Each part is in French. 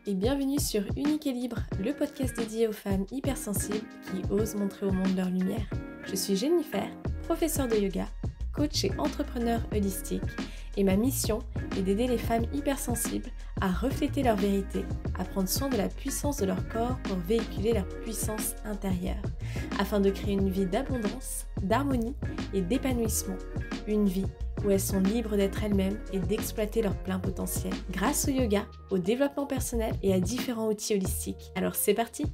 et bienvenue sur Unique et Libre, le podcast dédié aux femmes hypersensibles qui osent montrer au monde leur lumière. Je suis Jennifer, professeure de yoga, coach et entrepreneur holistique et ma mission est d'aider les femmes hypersensibles à refléter leur vérité, à prendre soin de la puissance de leur corps pour véhiculer leur puissance intérieure, afin de créer une vie d'abondance, d'harmonie et d'épanouissement, une vie où elles sont libres d'être elles-mêmes et d'exploiter leur plein potentiel, grâce au yoga, au développement personnel et à différents outils holistiques. Alors c'est parti!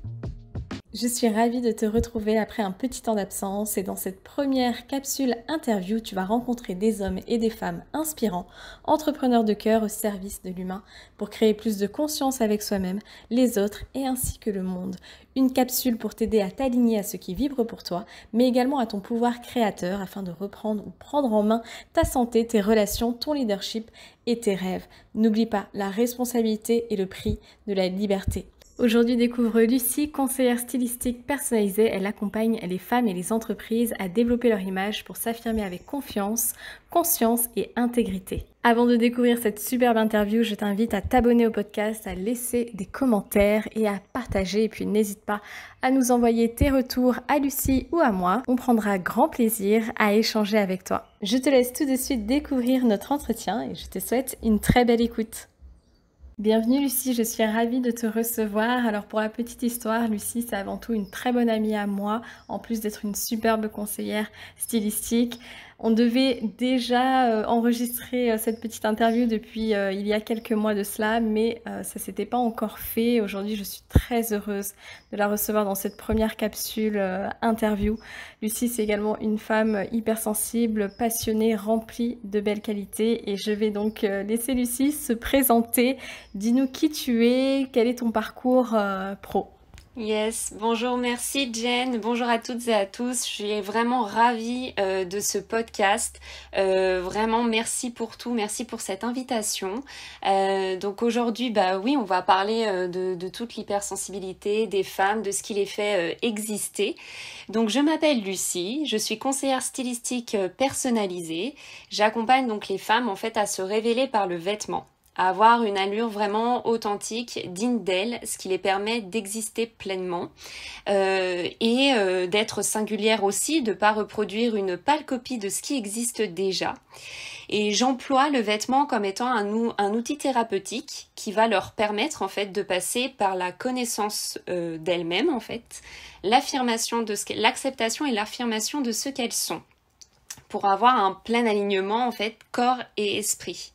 Je suis ravie de te retrouver après un petit temps d'absence et dans cette première capsule interview, tu vas rencontrer des hommes et des femmes inspirants, entrepreneurs de cœur au service de l'humain pour créer plus de conscience avec soi-même, les autres et ainsi que le monde. Une capsule pour t'aider à t'aligner à ce qui vibre pour toi, mais également à ton pouvoir créateur afin de reprendre ou prendre en main ta santé, tes relations, ton leadership et tes rêves. N'oublie pas, la responsabilité est le prix de la liberté. Aujourd'hui, découvre Lucie, conseillère stylistique personnalisée. Elle accompagne les femmes et les entreprises à développer leur image pour s'affirmer avec confiance, conscience et intégrité. Avant de découvrir cette superbe interview, je t'invite à t'abonner au podcast, à laisser des commentaires et à partager. Et puis n'hésite pas à nous envoyer tes retours à Lucie ou à moi. On prendra grand plaisir à échanger avec toi. Je te laisse tout de suite découvrir notre entretien et je te souhaite une très belle écoute. Bienvenue Lucie, je suis ravie de te recevoir. Alors pour la petite histoire, Lucie c'est avant tout une très bonne amie à moi, en plus d'être une superbe conseillère stylistique. On devait déjà enregistrer cette petite interview depuis il y a quelques mois de cela, mais ça s'était pas encore fait. Aujourd'hui, je suis très heureuse de la recevoir dans cette première capsule interview. Lucie, c'est également une femme hypersensible, passionnée, remplie de belles qualités. Et je vais donc laisser Lucie se présenter. Dis-nous qui tu es, quel est ton parcours pro. Yes, bonjour, merci Jen, bonjour à toutes et à tous, je suis vraiment ravie de ce podcast, vraiment merci pour tout, merci pour cette invitation. Donc aujourd'hui, oui, on va parler de toute l'hypersensibilité des femmes, de ce qui les fait exister. Donc je m'appelle Lucie, je suis conseillère stylistique personnalisée, j'accompagne donc les femmes en fait à se révéler par le vêtement, à avoir une allure vraiment authentique, digne d'elles, ce qui les permet d'exister pleinement et d'être singulières aussi, de ne pas reproduire une pâle copie de ce qui existe déjà. Et j'emploie le vêtement comme étant un outil thérapeutique qui va leur permettre en fait de passer par la connaissance d'elles-mêmes en fait, l'acceptation et l'affirmation de ce qu'elles sont, pour avoir un plein alignement en fait corps et esprit.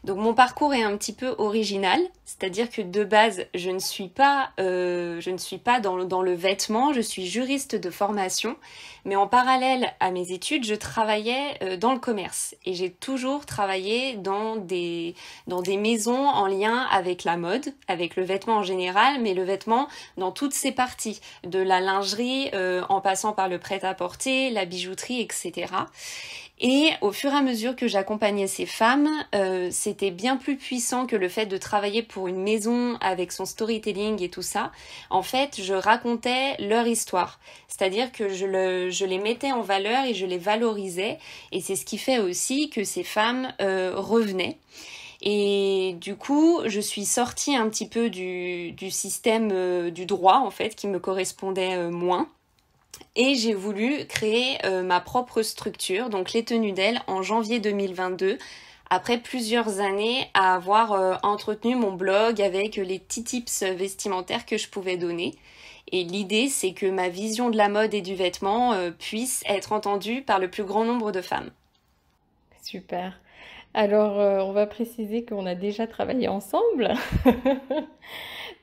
Donc mon parcours est un petit peu original, c'est-à-dire que de base, je ne suis pas dans le vêtement, je suis juriste de formation, mais en parallèle à mes études, je travaillais dans le commerce et j'ai toujours travaillé dans des maisons en lien avec la mode, avec le vêtement en général, mais le vêtement dans toutes ses parties, de la lingerie en passant par le prêt-à-porter, la bijouterie, etc. Et au fur et à mesure que j'accompagnais ces femmes, c'était bien plus puissant que le fait de travailler pour une maison avec son storytelling et tout ça. En fait, je racontais leur histoire. C'est-à-dire que je les mettais en valeur et je les valorisais. Et c'est ce qui fait aussi que ces femmes revenaient. Et du coup, je suis sortie un petit peu du système du droit, en fait, qui me correspondait moins. Et j'ai voulu créer ma propre structure, donc les Tenues d'elle, en janvier 2022, après plusieurs années à avoir entretenu mon blog avec les petits tips vestimentaires que je pouvais donner. Et l'idée, c'est que ma vision de la mode et du vêtement puisse être entendue par le plus grand nombre de femmes. Super. Alors, on va préciser qu'on a déjà travaillé ensemble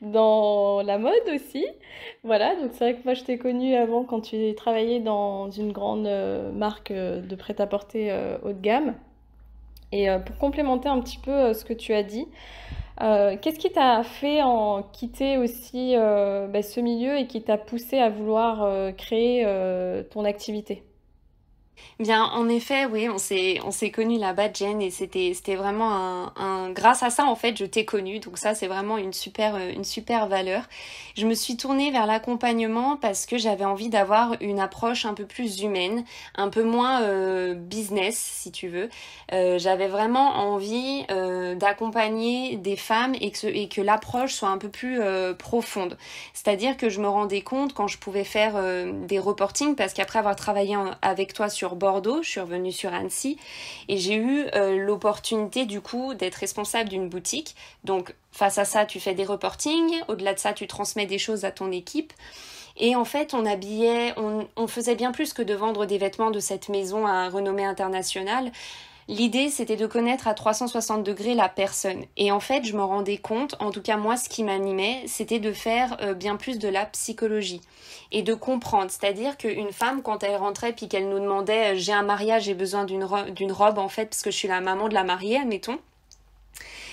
dans la mode aussi. Voilà, donc c'est vrai que moi je t'ai connue avant quand tu travaillais dans une grande marque de prêt-à-porter haut de gamme. Et pour complémenter un petit peu ce que tu as dit, qu'est-ce qui t'a fait en quitter aussi ce milieu et qui t'a poussé à vouloir créer ton activité? Bien, en effet, oui, on s'est connus là-bas, Jen, et c'était vraiment grâce à ça, en fait, je t'ai connue. Donc ça, c'est vraiment une super valeur. Je me suis tournée vers l'accompagnement parce que j'avais envie d'avoir une approche un peu plus humaine, un peu moins business, si tu veux. J'avais vraiment envie d'accompagner des femmes et que l'approche soit un peu plus profonde. C'est-à-dire que je me rendais compte quand je pouvais faire des reportings, parce qu'après avoir travaillé avec toi sur Bordeaux, je suis revenue sur Annecy et j'ai eu l'opportunité du coup d'être responsable d'une boutique. Donc face à ça, tu fais des reportings, au-delà de ça, tu transmets des choses à ton équipe. Et en fait, on faisait bien plus que de vendre des vêtements de cette maison à renommée internationale. L'idée, c'était de connaître à 360 degrés la personne. Et en fait, je me rendais compte, en tout cas moi, ce qui m'animait, c'était de faire bien plus de la psychologie et de comprendre. C'est-à-dire qu'une femme, quand elle rentrait puis qu'elle nous demandait j'ai un mariage, j'ai besoin d'une robe en fait, parce que je suis la maman de la mariée, admettons.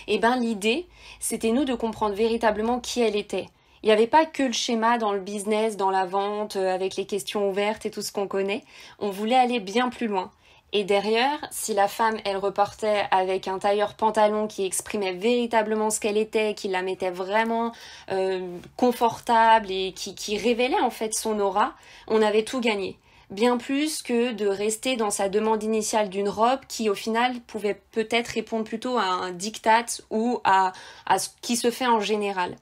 Et ben l'idée, c'était nous de comprendre véritablement qui elle était. Il n'y avait pas que le schéma dans le business, dans la vente, avec les questions ouvertes et tout ce qu'on connaît. On voulait aller bien plus loin. Et derrière, si la femme, elle repartait avec un tailleur pantalon qui exprimait véritablement ce qu'elle était, qui la mettait vraiment confortable et qui révélait en fait son aura, on avait tout gagné. Bien plus que de rester dans sa demande initiale d'une robe qui au final pouvait peut-être répondre plutôt à un diktat ou à ce qui se fait en général.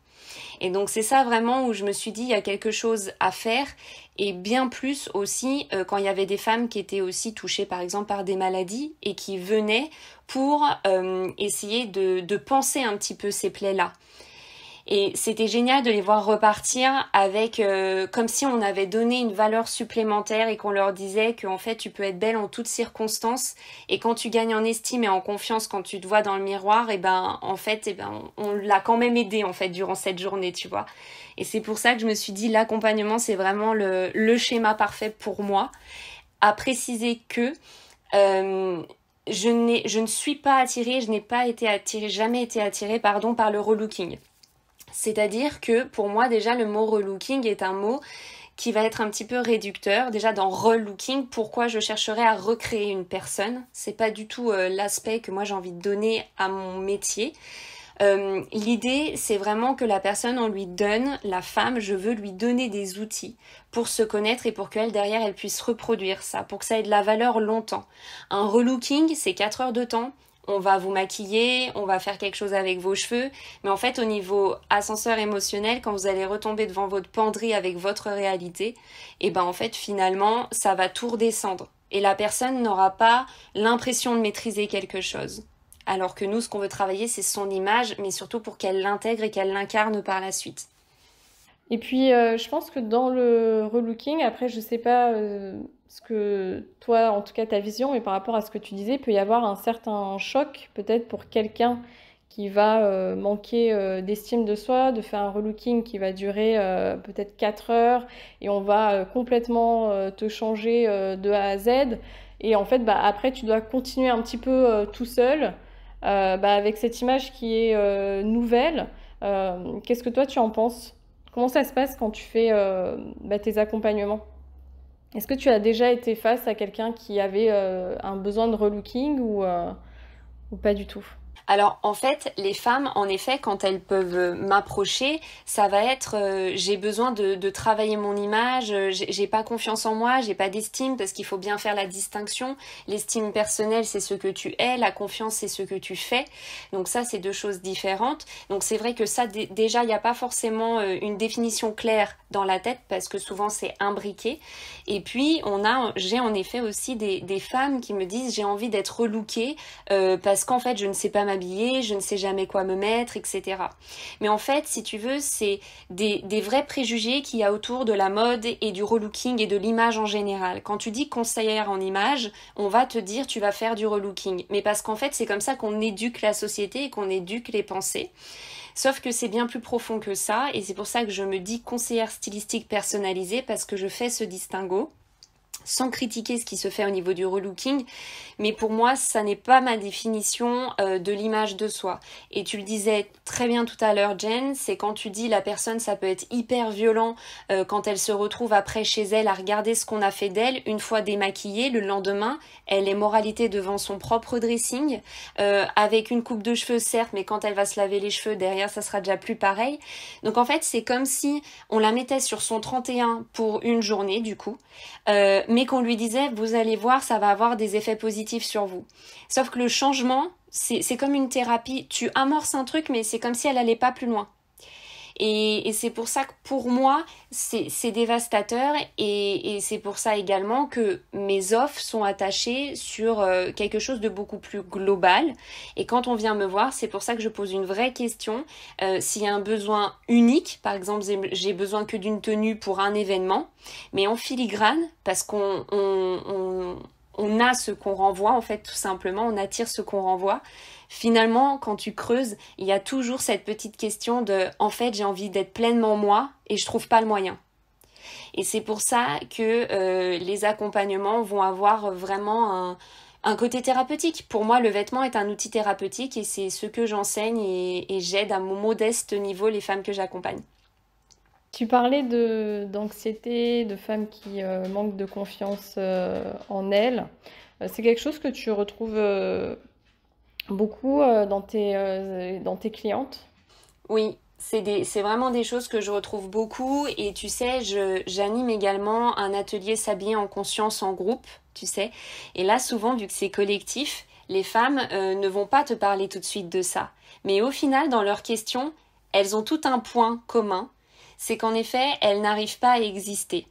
Et donc c'est ça vraiment où je me suis dit il y a quelque chose à faire, et bien plus aussi quand il y avait des femmes qui étaient aussi touchées par exemple par des maladies et qui venaient pour essayer de panser un petit peu ces plaies-là. Et c'était génial de les voir repartir avec comme si on avait donné une valeur supplémentaire et qu'on leur disait qu'en fait tu peux être belle en toutes circonstances, et quand tu gagnes en estime et en confiance quand tu te vois dans le miroir, et ben en fait on l'a quand même aidé en fait durant cette journée, tu vois. Et c'est pour ça que je me suis dit l'accompagnement c'est vraiment le schéma parfait pour moi. À préciser que je ne suis pas attirée, je n'ai pas été attirée, jamais été attirée par le relooking. C'est-à-dire que pour moi déjà le mot relooking est un mot qui va être un petit peu réducteur. Déjà dans relooking, pourquoi je chercherais à recréer une personne? C'est pas du tout l'aspect que moi j'ai envie de donner à mon métier. L'idée c'est vraiment que la personne, on lui donne, la femme, je veux lui donner des outils pour se connaître et pour qu'elle derrière elle puisse reproduire ça, pour que ça ait de la valeur longtemps. Un relooking c'est 4 heures de temps. On va vous maquiller, on va faire quelque chose avec vos cheveux, mais en fait au niveau ascenseur émotionnel, quand vous allez retomber devant votre penderie avec votre réalité, et ben en fait finalement ça va tout redescendre et la personne n'aura pas l'impression de maîtriser quelque chose. Alors que nous, ce qu'on veut travailler, c'est son image, mais surtout pour qu'elle l'intègre et qu'elle l'incarne par la suite. Et puis, je pense que dans le relooking, après, je sais pas ce que toi, en tout cas ta vision, mais par rapport à ce que tu disais, il peut y avoir un certain choc peut-être pour quelqu'un qui va manquer d'estime de soi, de faire un relooking qui va durer peut-être 4 heures et on va complètement te changer de A à Z. Et en fait, bah, après, tu dois continuer un petit peu tout seul bah, avec cette image qui est nouvelle. Qu'est-ce que toi, tu en penses? Comment ça se passe quand tu fais bah, tes accompagnements? Est-ce que tu as déjà été face à quelqu'un qui avait un besoin de relooking ou pas du tout? Alors en fait, les femmes, en effet, quand elles peuvent m'approcher, ça va être j'ai besoin de travailler mon image, j'ai pas confiance en moi, j'ai pas d'estime, parce qu'il faut bien faire la distinction. L'estime personnelle, c'est ce que tu es, la confiance, c'est ce que tu fais. Donc ça, c'est deux choses différentes. Donc c'est vrai que ça, déjà, il n'y a pas forcément une définition claire dans la tête, parce que souvent c'est imbriqué. Et puis j'ai en effet aussi des femmes qui me disent j'ai envie d'être relookée parce qu'en fait je ne sais pas m'habiller, je ne sais jamais quoi me mettre, etc. Mais en fait, si tu veux, c'est des vrais préjugés qu'il y a autour de la mode et du relooking et de l'image en général. Quand tu dis conseillère en image, on va te dire tu vas faire du relooking. Mais parce qu'en fait, c'est comme ça qu'on éduque la société et qu'on éduque les pensées. Sauf que c'est bien plus profond que ça, et c'est pour ça que je me dis conseillère stylistique personnalisée, parce que je fais ce distinguo. sans critiquer ce qui se fait au niveau du relooking, mais pour moi, ça n'est pas ma définition de l'image de soi. Et tu le disais très bien tout à l'heure, Jen, c'est quand tu dis la personne, ça peut être hyper violent quand elle se retrouve après chez elle à regarder ce qu'on a fait d'elle, une fois démaquillée, le lendemain, elle est moralité devant son propre dressing, avec une coupe de cheveux, certes, mais quand elle va se laver les cheveux, derrière, ça sera déjà plus pareil. Donc en fait, c'est comme si on la mettait sur son 31 pour une journée, du coup, mais qu'on lui disait, vous allez voir, ça va avoir des effets positifs sur vous. Sauf que le changement, c'est comme une thérapie. Tu amorces un truc, mais c'est comme si elle allait pas plus loin. Et c'est pour ça que pour moi, c'est dévastateur. Et c'est pour ça également que mes offres sont attachées sur quelque chose de beaucoup plus global. Et quand on vient me voir, c'est pour ça que je pose une vraie question. S'il y a un besoin unique, par exemple, j'ai besoin que d'une tenue pour un événement, mais en filigrane, parce on a ce qu'on renvoie, en fait, tout simplement, on attire ce qu'on renvoie. Finalement, quand tu creuses, il y a toujours cette petite question de « en fait, j'ai envie d'être pleinement moi et je trouve pas le moyen ». Et c'est pour ça que les accompagnements vont avoir vraiment un côté thérapeutique. Pour moi, le vêtement est un outil thérapeutique et c'est ce que j'enseigne et j'aide à mon modeste niveau les femmes que j'accompagne. Tu parlais d'anxiété, de femmes qui manquent de confiance en elles. C'est quelque chose que tu retrouves beaucoup dans tes clientes? Oui, c'est vraiment des choses que je retrouve beaucoup et tu sais, j'anime également un atelier s'habiller en conscience en groupe, tu sais. Et là, souvent, vu que c'est collectif, les femmes ne vont pas te parler tout de suite de ça. Mais au final, dans leurs questions, elles ont tout un point commun, c'est qu'en effet, elles n'arrivent pas à exister.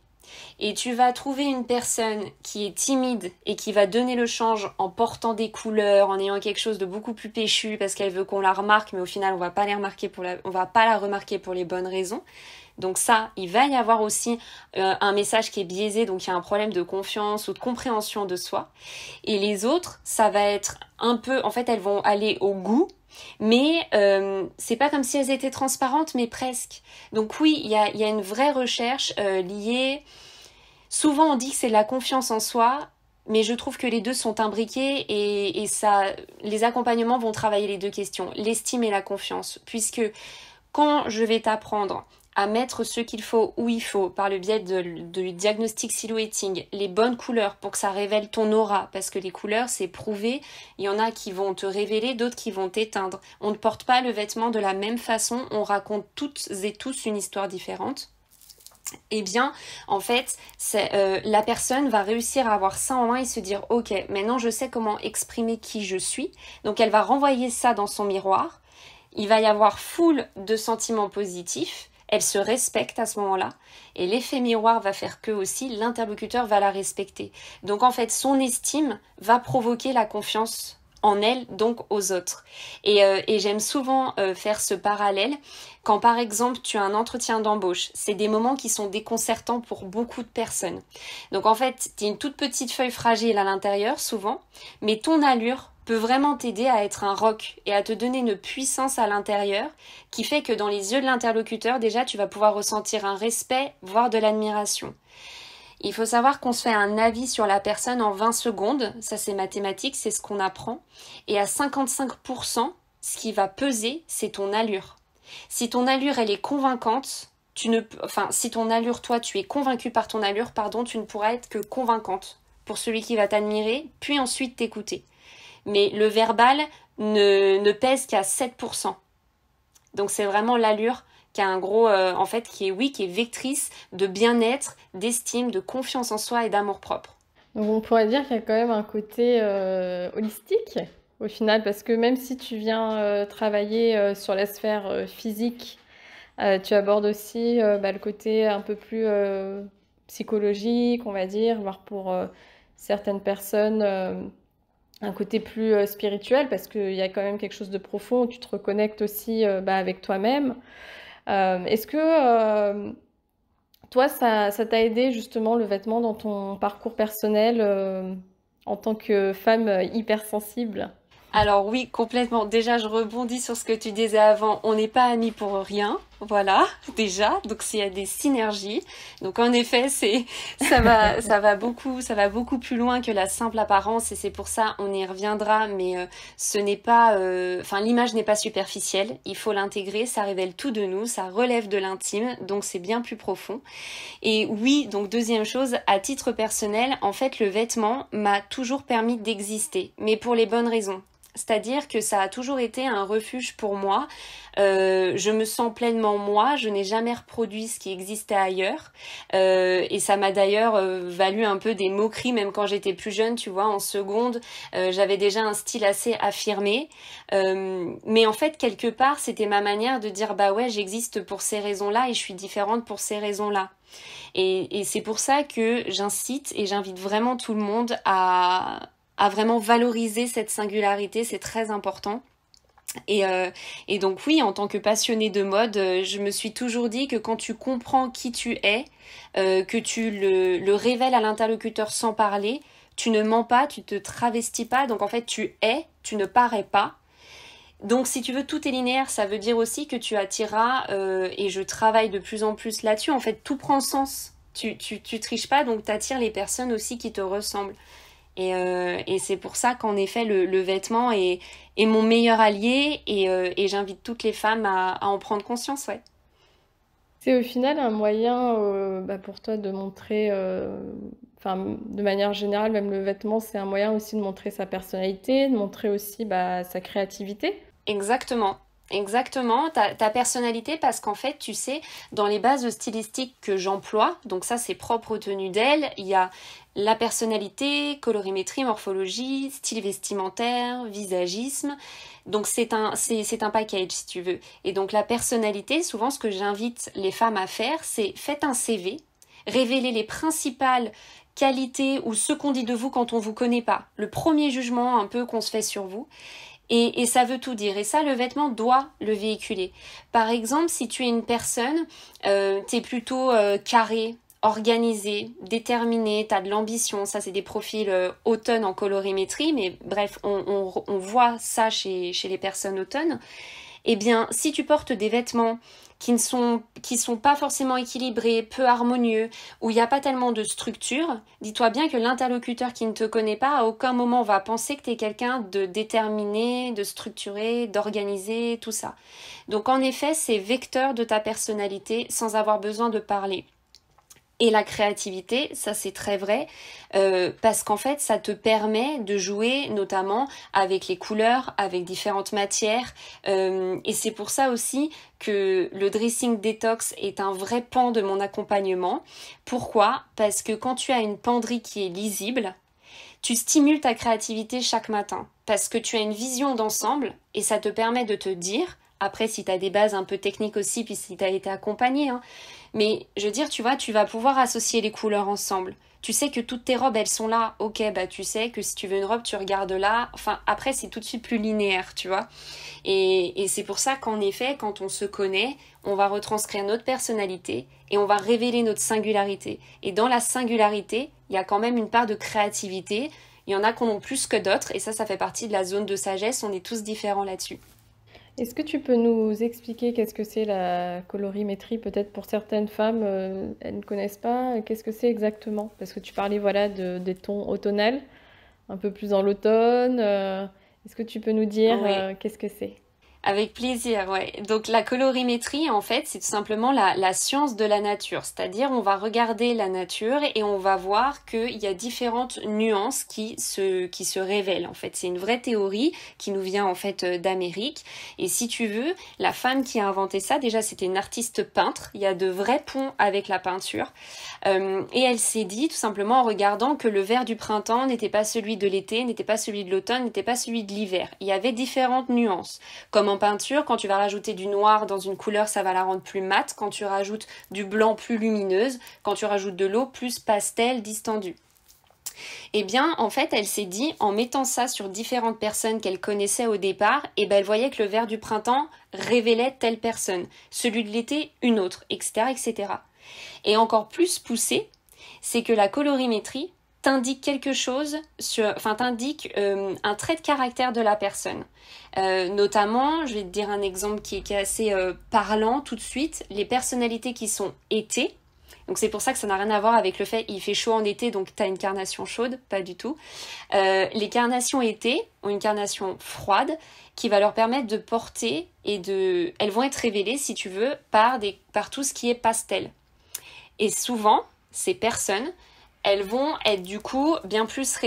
Et tu vas trouver une personne qui est timide et qui va donner le change en portant des couleurs, en ayant quelque chose de beaucoup plus péchu parce qu'elle veut qu'on la remarque, mais au final on va pas on va pas la remarquer pour les bonnes raisons. Donc ça, il va y avoir aussi un message qui est biaisé, donc il y a un problème de confiance ou de compréhension de soi. Et les autres, ça va être un peu, en fait, elles vont aller au goût, mais c'est pas comme si elles étaient transparentes, mais presque. Donc oui, il y a une vraie recherche liée. Souvent, on dit que c'est la confiance en soi, mais je trouve que les deux sont imbriqués et ça, les accompagnements vont travailler les deux questions, l'estime et la confiance, puisque quand je vais t'apprendre à mettre ce qu'il faut où il faut par le biais du diagnostic silhouetting, les bonnes couleurs pour que ça révèle ton aura, parce que les couleurs c'est prouvé, il y en a qui vont te révéler, d'autres qui vont t'éteindre. On ne porte pas le vêtement de la même façon, on raconte toutes et tous une histoire différente. Eh bien, en fait, la personne va réussir à avoir ça en main et se dire « Ok, maintenant je sais comment exprimer qui je suis ». Donc elle va renvoyer ça dans son miroir. Il va y avoir foule de sentiments positifs. Elle se respecte à ce moment-là. Et l'effet miroir va faire que aussi l'interlocuteur va la respecter. Donc en fait, son estime va provoquer la confiance en elle, donc aux autres. Et j'aime souvent faire ce parallèle quand par exemple tu as un entretien d'embauche. C'est des moments qui sont déconcertants pour beaucoup de personnes. Donc en fait, tu as une toute petite feuille fragile à l'intérieur souvent, mais ton allure peut vraiment t'aider à être un roc et à te donner une puissance à l'intérieur qui fait que dans les yeux de l'interlocuteur, déjà tu vas pouvoir ressentir un respect, voire de l'admiration. Il faut savoir qu'on se fait un avis sur la personne en 20 secondes, ça c'est mathématique, c'est ce qu'on apprend, et à 55%, ce qui va peser, c'est ton allure. Si ton allure elle est convaincante, si ton allure, toi tu es convaincu par ton allure, tu ne pourras être que convaincante pour celui qui va t'admirer, puis ensuite t'écouter. Mais le verbal ne pèse qu'à 7%. Donc c'est vraiment l'allure qui a un gros, qui est vectrice de bien-être, d'estime, de confiance en soi et d'amour-propre. Donc on pourrait dire qu'il y a quand même un côté holistique au final, parce que même si tu viens travailler sur la sphère physique, tu abordes aussi le côté un peu plus psychologique, on va dire, voire pour certaines personnes un côté plus spirituel, parce qu'il y a quand même quelque chose de profond où tu te reconnectes aussi avec toi-même. Est-ce que toi, ça t'a aidé justement le vêtement dans ton parcours personnel en tant que femme hypersensible? Alors oui, complètement. Déjà, je rebondis sur ce que tu disais avant. On n'est pas amis pour rien. voilà, déjà. Donc s'il y a des synergies. Donc en effet, ça va beaucoup plus loin que la simple apparence et c'est pour ça on y reviendra. Mais ce n'est pas, l'image n'est pas superficielle. Il faut l'intégrer. Ça révèle tout de nous. Ça relève de l'intime. Donc c'est bien plus profond. Et oui, donc deuxième chose, à titre personnel, en fait, le vêtement m'a toujours permis d'exister, mais pour les bonnes raisons. C'est-à-dire que ça a toujours été un refuge pour moi. Je me sens pleinement moi. Je n'ai jamais reproduit ce qui existait ailleurs. Et ça m'a d'ailleurs valu un peu des moqueries, même quand j'étais plus jeune, tu vois, en seconde. J'avais déjà un style assez affirmé. Mais en fait, quelque part, c'était ma manière de dire, bah ouais, j'existe pour ces raisons-là et je suis différente pour ces raisons-là. Et c'est pour ça que j'incite et j'invite vraiment tout le monde à vraiment valoriser cette singularité, c'est très important. Et donc oui, en tant que passionnée de mode, je me suis toujours dit que quand tu comprends qui tu es, que tu le révèles à l'interlocuteur sans parler, tu ne mens pas, tu te travestis pas, donc en fait tu es, tu ne parais pas. Donc si tu veux, tout est linéaire, ça veut dire aussi que tu attireras, et je travaille de plus en plus là-dessus, en fait tout prend sens. Tu triches pas, donc t'attires les personnes aussi qui te ressemblent. Et c'est pour ça qu'en effet le vêtement est mon meilleur allié et j'invite toutes les femmes à en prendre conscience, ouais. C'est au final un moyen pour toi de montrer, de manière générale, même le vêtement, c'est un moyen aussi de montrer sa personnalité, de montrer aussi sa créativité. Exactement. Exactement, ta personnalité parce qu'en fait, tu sais, dans les bases stylistiques que j'emploie, donc ça c'est propre aux tenues d'elle, il y a la personnalité, colorimétrie, morphologie, style vestimentaire, visagisme. Donc c'est un package si tu veux. Et donc la personnalité, souvent ce que j'invite les femmes à faire, c'est faites un CV, révélez les principales qualités ou ce qu'on dit de vous quand on vous connaît pas. Le premier jugement un peu qu'on se fait sur vous. Et ça veut tout dire. Et ça, le vêtement doit le véhiculer. Par exemple, si tu es une personne, t'es plutôt carré, organisé, déterminé, t'as de l'ambition. Ça, c'est des profils automne en colorimétrie. Mais bref, on voit ça chez les personnes automne. Eh bien, si tu portes des vêtements qui sont pas forcément équilibrés, peu harmonieux, où il n'y a pas tellement de structure, dis-toi bien que l'interlocuteur qui ne te connaît pas, à aucun moment va penser que tu es quelqu'un de déterminé, de structuré, d'organisé, tout ça. Donc en effet, c'est vecteur de ta personnalité sans avoir besoin de parler. Et la créativité, ça c'est très vrai, parce qu'en fait ça te permet de jouer notamment avec les couleurs, avec différentes matières, et c'est pour ça aussi que le dressing détox est un vrai pan de mon accompagnement. Pourquoi ? Parce que quand tu as une penderie qui est lisible, tu stimules ta créativité chaque matin, parce que tu as une vision d'ensemble et ça te permet de te dire, après si tu as des bases un peu techniques aussi, puis si tu as été accompagné, mais je veux dire, tu vois, tu vas pouvoir associer les couleurs ensemble. Tu sais que toutes tes robes, elles sont là. Ok, tu sais que si tu veux une robe, tu regardes là. Enfin, après, c'est tout de suite plus linéaire, tu vois. Et c'est pour ça qu'en effet, quand on se connaît, on va retranscrire notre personnalité et on va révéler notre singularité. Et dans la singularité, il y a quand même une part de créativité. Il y en a qui en ont plus que d'autres. Et ça fait partie de la zone de sagesse. On est tous différents là-dessus. Est-ce que tu peux nous expliquer qu'est-ce que c'est la colorimétrie? Peut-être pour certaines femmes, elles ne connaissent pas. Qu'est-ce que c'est exactement? Parce que tu parlais des tons automnals, un peu plus dans l'automne. Est-ce que tu peux nous dire qu'est-ce que c'est? Avec plaisir, ouais. Donc la colorimétrie, en fait, c'est tout simplement la science de la nature. C'est-à-dire, on va regarder la nature et on va voir qu'il y a différentes nuances qui se révèlent. En fait, c'est une vraie théorie qui nous vient en fait d'Amérique. Et si tu veux, la femme qui a inventé ça, déjà, c'était une artiste peintre. Il y a de vrais ponts avec la peinture. Et elle s'est dit, tout simplement, en regardant que le vert du printemps n'était pas celui de l'été, n'était pas celui de l'automne, n'était pas celui de l'hiver. Il y avait différentes nuances. Comme en peinture, quand tu vas rajouter du noir dans une couleur, ça va la rendre plus mate. Quand tu rajoutes du blanc, plus lumineuse. Quand tu rajoutes de l'eau, plus pastel, distendu. Eh bien, en fait, elle s'est dit, en mettant ça sur différentes personnes qu'elle connaissait au départ, elle voyait que le vert du printemps révélait telle personne, celui de l'été, une autre, etc., etc. Et encore plus poussé, c'est que la colorimétrie t'indique quelque chose, t'indique un trait de caractère de la personne. Notamment, je vais te dire un exemple qui est assez parlant tout de suite, les personnalités qui sont été. Donc c'est pour ça que ça n'a rien à voir avec le fait il fait chaud en été, donc t'as une carnation chaude, pas du tout. Les carnations été ont une carnation froide qui va leur permettre de porter elles vont être révélées, si tu veux, par tout ce qui est pastel. Et souvent, ces personnes, elles vont être du coup bien plus...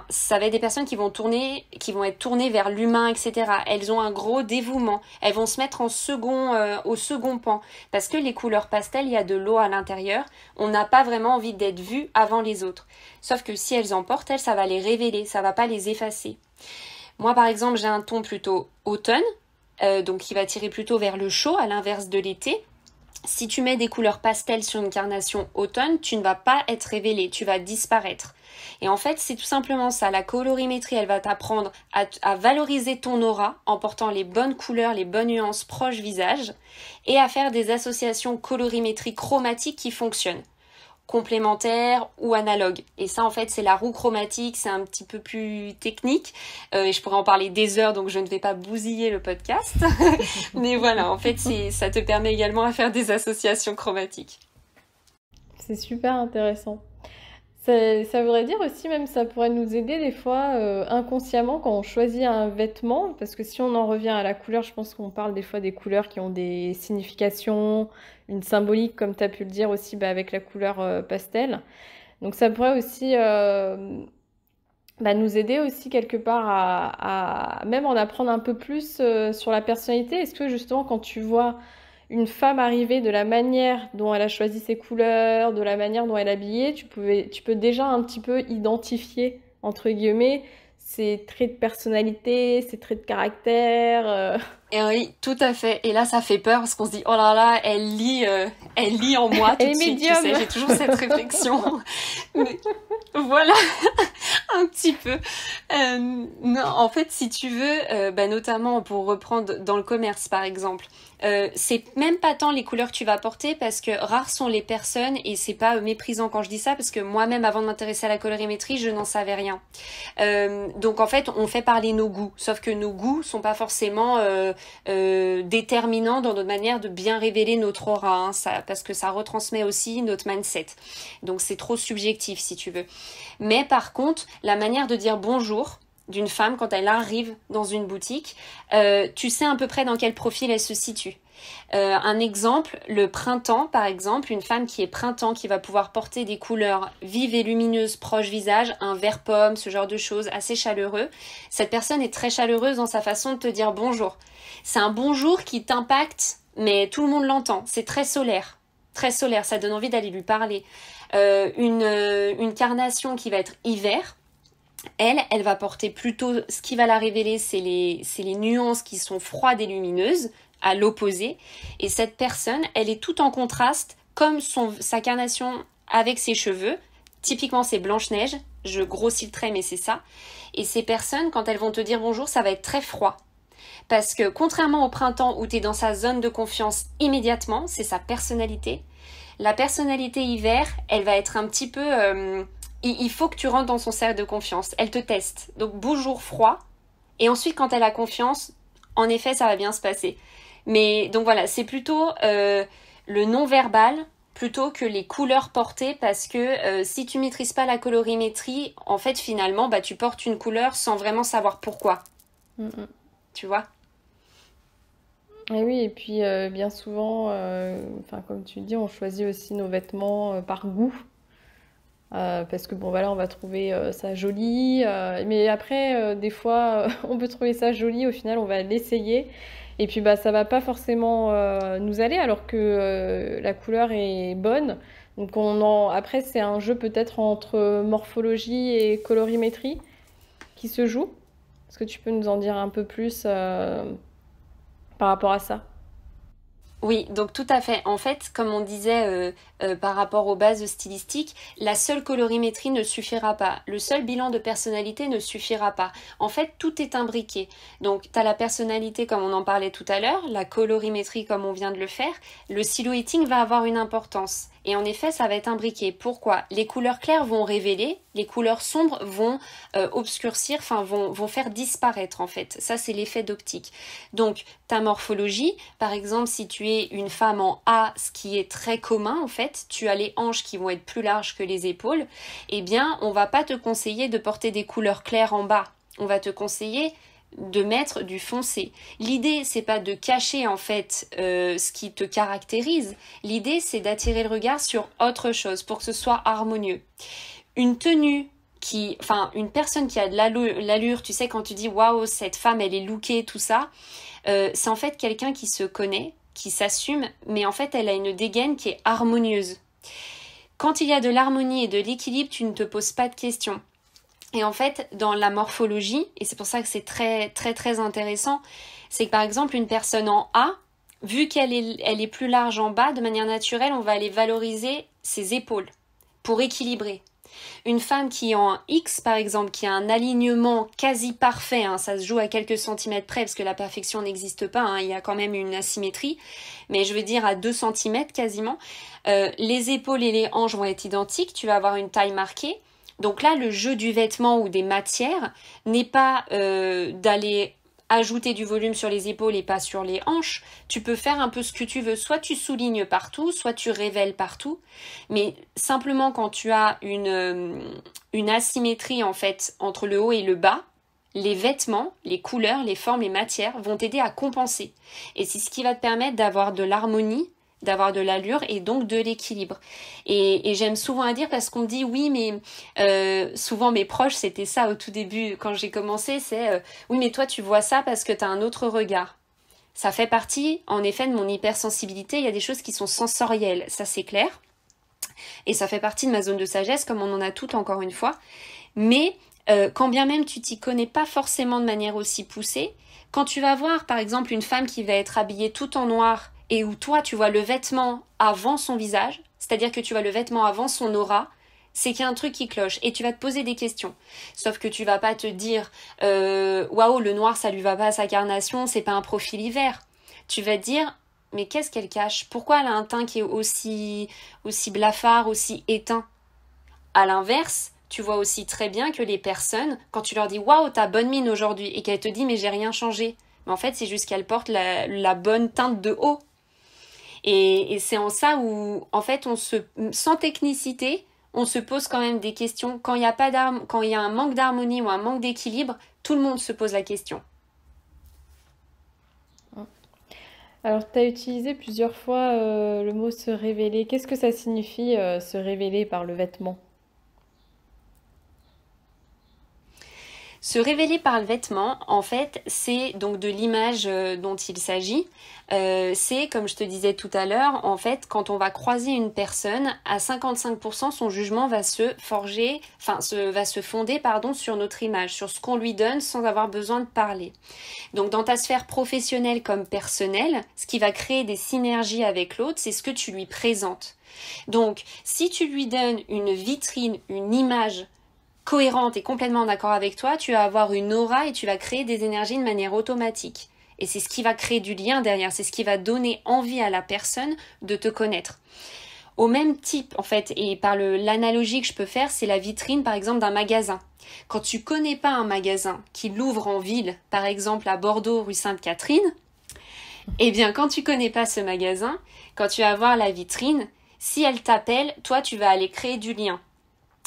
ça va être des personnes qui vont être tournées vers l'humain, etc. Elles ont un gros dévouement. Elles vont se mettre au second pan. Parce que les couleurs pastel, il y a de l'eau à l'intérieur. On n'a pas vraiment envie d'être vu avant les autres. Sauf que si elles en portent, ça va les révéler. Ça va pas les effacer. Moi, par exemple, j'ai un ton plutôt automne. Donc qui va tirer plutôt vers le chaud, à l'inverse de l'été. Si tu mets des couleurs pastel sur une carnation automne, tu ne vas pas être révélé, tu vas disparaître. Et en fait, c'est tout simplement ça. La colorimétrie, elle va t'apprendre à valoriser ton aura en portant les bonnes couleurs, les bonnes nuances proches visage et à faire des associations colorimétrie chromatiques qui fonctionnent. Complémentaire ou analogue. Et ça, en fait, c'est la roue chromatique, c'est un petit peu plus technique. Et je pourrais en parler des heures, donc je ne vais pas bousiller le podcast. Mais voilà, en fait, ça te permet également à faire des associations chromatiques. C'est super intéressant. Ça voudrait dire aussi, même ça pourrait nous aider des fois inconsciemment quand on choisit un vêtement, parce que si on en revient à la couleur, je pense qu'on parle des fois des couleurs qui ont des significations, une symbolique, comme tu as pu le dire aussi avec la couleur pastel. Donc ça pourrait aussi nous aider aussi quelque part à même en apprendre un peu plus sur la personnalité. Est-ce que justement quand tu vois une femme arriver, de la manière dont elle a choisi ses couleurs, de la manière dont elle est habillée, tu peux déjà un petit peu identifier, entre guillemets, ses traits de personnalité, ses traits de caractère. Et oui, tout à fait. Et là, ça fait peur parce qu'on se dit, oh là là, elle lit en moi tout de suite. Tu sais, j'ai toujours cette réflexion. Mais voilà, un petit peu. Non, en fait, si tu veux, notamment pour reprendre dans le commerce, par exemple, c'est même pas tant les couleurs que tu vas porter parce que rares sont les personnes, et c'est pas méprisant quand je dis ça parce que moi-même, avant de m'intéresser à la colorimétrie, je n'en savais rien. Donc en fait, on fait parler nos goûts, sauf que nos goûts sont pas forcément déterminants dans notre manière de bien révéler notre aura, parce que ça retransmet aussi notre mindset. Donc c'est trop subjectif si tu veux. Mais par contre, la manière de dire bonjour d'une femme quand elle arrive dans une boutique, tu sais à peu près dans quel profil elle se situe. Un exemple, le printemps par exemple, une femme qui est printemps, qui va pouvoir porter des couleurs vives et lumineuses proche visage, un vert pomme, ce genre de choses, assez chaleureux. Cette personne est très chaleureuse dans sa façon de te dire bonjour. C'est un bonjour qui t'impacte, mais tout le monde l'entend. C'est très solaire, ça donne envie d'aller lui parler. Une carnation qui va être hiver, elle va porter plutôt, ce qui va la révéler, c'est les nuances qui sont froides et lumineuses, à l'opposé. Et cette personne, elle est tout en contraste, comme sa carnation avec ses cheveux. Typiquement, c'est Blanche-Neige. Je grossis le trait, mais c'est ça. Et ces personnes, quand elles vont te dire bonjour, ça va être très froid. Parce que contrairement au printemps où tu es dans sa zone de confiance immédiatement, c'est sa personnalité. La personnalité hiver, elle va être un petit peu... il faut que tu rentres dans son cercle de confiance. Elle te teste. Donc bonjour froid. Et ensuite, quand elle a confiance, en effet, ça va bien se passer. Mais donc voilà, c'est plutôt le non-verbal plutôt que les couleurs portées, parce que si tu maîtrises pas la colorimétrie, en fait finalement tu portes une couleur sans vraiment savoir pourquoi. Tu vois? Et oui, et puis bien souvent, comme tu dis, on choisit aussi nos vêtements par goût. Parce que on va trouver ça joli, mais après, des fois, on peut trouver ça joli, au final, on va l'essayer. Et puis ça va pas forcément nous aller alors que la couleur est bonne. Donc après, c'est un jeu peut-être entre morphologie et colorimétrie qui se joue. Est-ce que tu peux nous en dire un peu plus par rapport à ça? Oui, donc tout à fait. En fait, comme on disait par rapport aux bases stylistiques, la seule colorimétrie ne suffira pas. Le seul bilan de personnalité ne suffira pas. En fait, tout est imbriqué. Donc, tu as la personnalité comme on en parlait tout à l'heure, la colorimétrie comme on vient de le faire. Le silhouetting va avoir une importance. Et en effet, ça va être imbriqué. Pourquoi? Les couleurs claires vont révéler, les couleurs sombres vont obscurcir, enfin vont faire disparaître en fait. Ça, c'est l'effet d'optique. Donc, ta morphologie, par exemple, si tu es une femme en A, ce qui est très commun en fait, tu as les hanches qui vont être plus larges que les épaules, eh bien, on va pas te conseiller de porter des couleurs claires en bas. On va te conseiller de mettre du foncé. L'idée, c'est pas de cacher en fait ce qui te caractérise. L'idée, c'est d'attirer le regard sur autre chose pour que ce soit harmonieux. Une tenue une personne qui a de l'allure, tu sais, quand tu dis waouh, cette femme, elle est lookée, tout ça, c'est en fait quelqu'un qui se connaît, qui s'assume, mais en fait, elle a une dégaine qui est harmonieuse. Quand il y a de l'harmonie et de l'équilibre, tu ne te poses pas de questions. Et en fait, dans la morphologie, et c'est pour ça que c'est très très très intéressant, c'est que par exemple, une personne en A, vu qu'elle est plus large en bas, de manière naturelle, on va aller valoriser ses épaules pour équilibrer. Une femme qui est en X, par exemple, qui a un alignement quasi parfait, hein, ça se joue à quelques centimètres près, parce que la perfection n'existe pas, hein, il y a quand même une asymétrie, mais je veux dire à 2 centimètres quasiment, les épaules et les hanches vont être identiques, tu vas avoir une taille marquée. Donc là, le jeu du vêtement ou des matières n'est pas d'aller ajouter du volume sur les épaules et pas sur les hanches. Tu peux faire un peu ce que tu veux. Soit tu soulignes partout, soit tu révèles partout. Mais simplement quand tu as une asymétrie en fait entre le haut et le bas, les vêtements, les couleurs, les formes, les matières vont t'aider à compenser. Et c'est ce qui va te permettre d'avoir de l'harmonie, d'avoir de l'allure et donc de l'équilibre. Et j'aime souvent à dire parce qu'on me dit oui mais souvent mes proches c'était ça au tout début quand j'ai commencé, c'est oui mais toi tu vois ça parce que tu as un autre regard. Ça fait partie en effet de mon hypersensibilité, il y a des choses qui sont sensorielles, ça c'est clair. Et ça fait partie de ma zone de sagesse comme on en a toutes encore une fois. Mais quand bien même tu t'y connais pas forcément de manière aussi poussée, quand tu vas voir par exemple une femme qui va être habillée tout en noir et où toi tu vois le vêtement avant son visage, c'est-à-dire que tu vois le vêtement avant son aura, c'est qu'il y a un truc qui cloche et tu vas te poser des questions. Sauf que tu vas pas te dire waouh, le noir ça lui va pas à sa carnation, c'est pas un profil hiver. Tu vas te dire mais qu'est-ce qu'elle cache? Pourquoi elle a un teint qui est aussi blafard, aussi éteint? À l'inverse, tu vois aussi très bien que les personnes, quand tu leur dis waouh, t'as bonne mine aujourd'hui et qu'elle te dit mais j'ai rien changé, mais en fait c'est juste qu'elle porte la bonne teinte de haut. Et c'est en ça où, en fait, sans technicité, on se pose quand même des questions. Quand il y a un manque d'harmonie ou un manque d'équilibre, tout le monde se pose la question. Alors, tu as utilisé plusieurs fois le mot se révéler. Qu'est-ce que ça signifie se révéler par le vêtement? Se révéler par le vêtement, en fait, c'est donc de l'image dont il s'agit. C'est, comme je te disais tout à l'heure, en fait, quand on va croiser une personne, à 55%, son jugement va se fonder, sur notre image, sur ce qu'on lui donne sans avoir besoin de parler. Donc, dans ta sphère professionnelle comme personnelle, ce qui va créer des synergies avec l'autre, c'est ce que tu lui présentes. Donc, si tu lui donnes une vitrine, une image cohérente et complètement en accord avec toi, tu vas avoir une aura et tu vas créer des énergies de manière automatique. Et c'est ce qui va créer du lien derrière, c'est ce qui va donner envie à la personne de te connaître. Au même type, en fait, et par l'analogie que je peux faire, c'est la vitrine, par exemple, d'un magasin. Quand tu connais pas un magasin qui l'ouvre en ville, par exemple à Bordeaux, rue Sainte-Catherine, eh bien, quand tu connais pas ce magasin, quand tu vas voir la vitrine, si elle t'appelle, toi, tu vas aller créer du lien.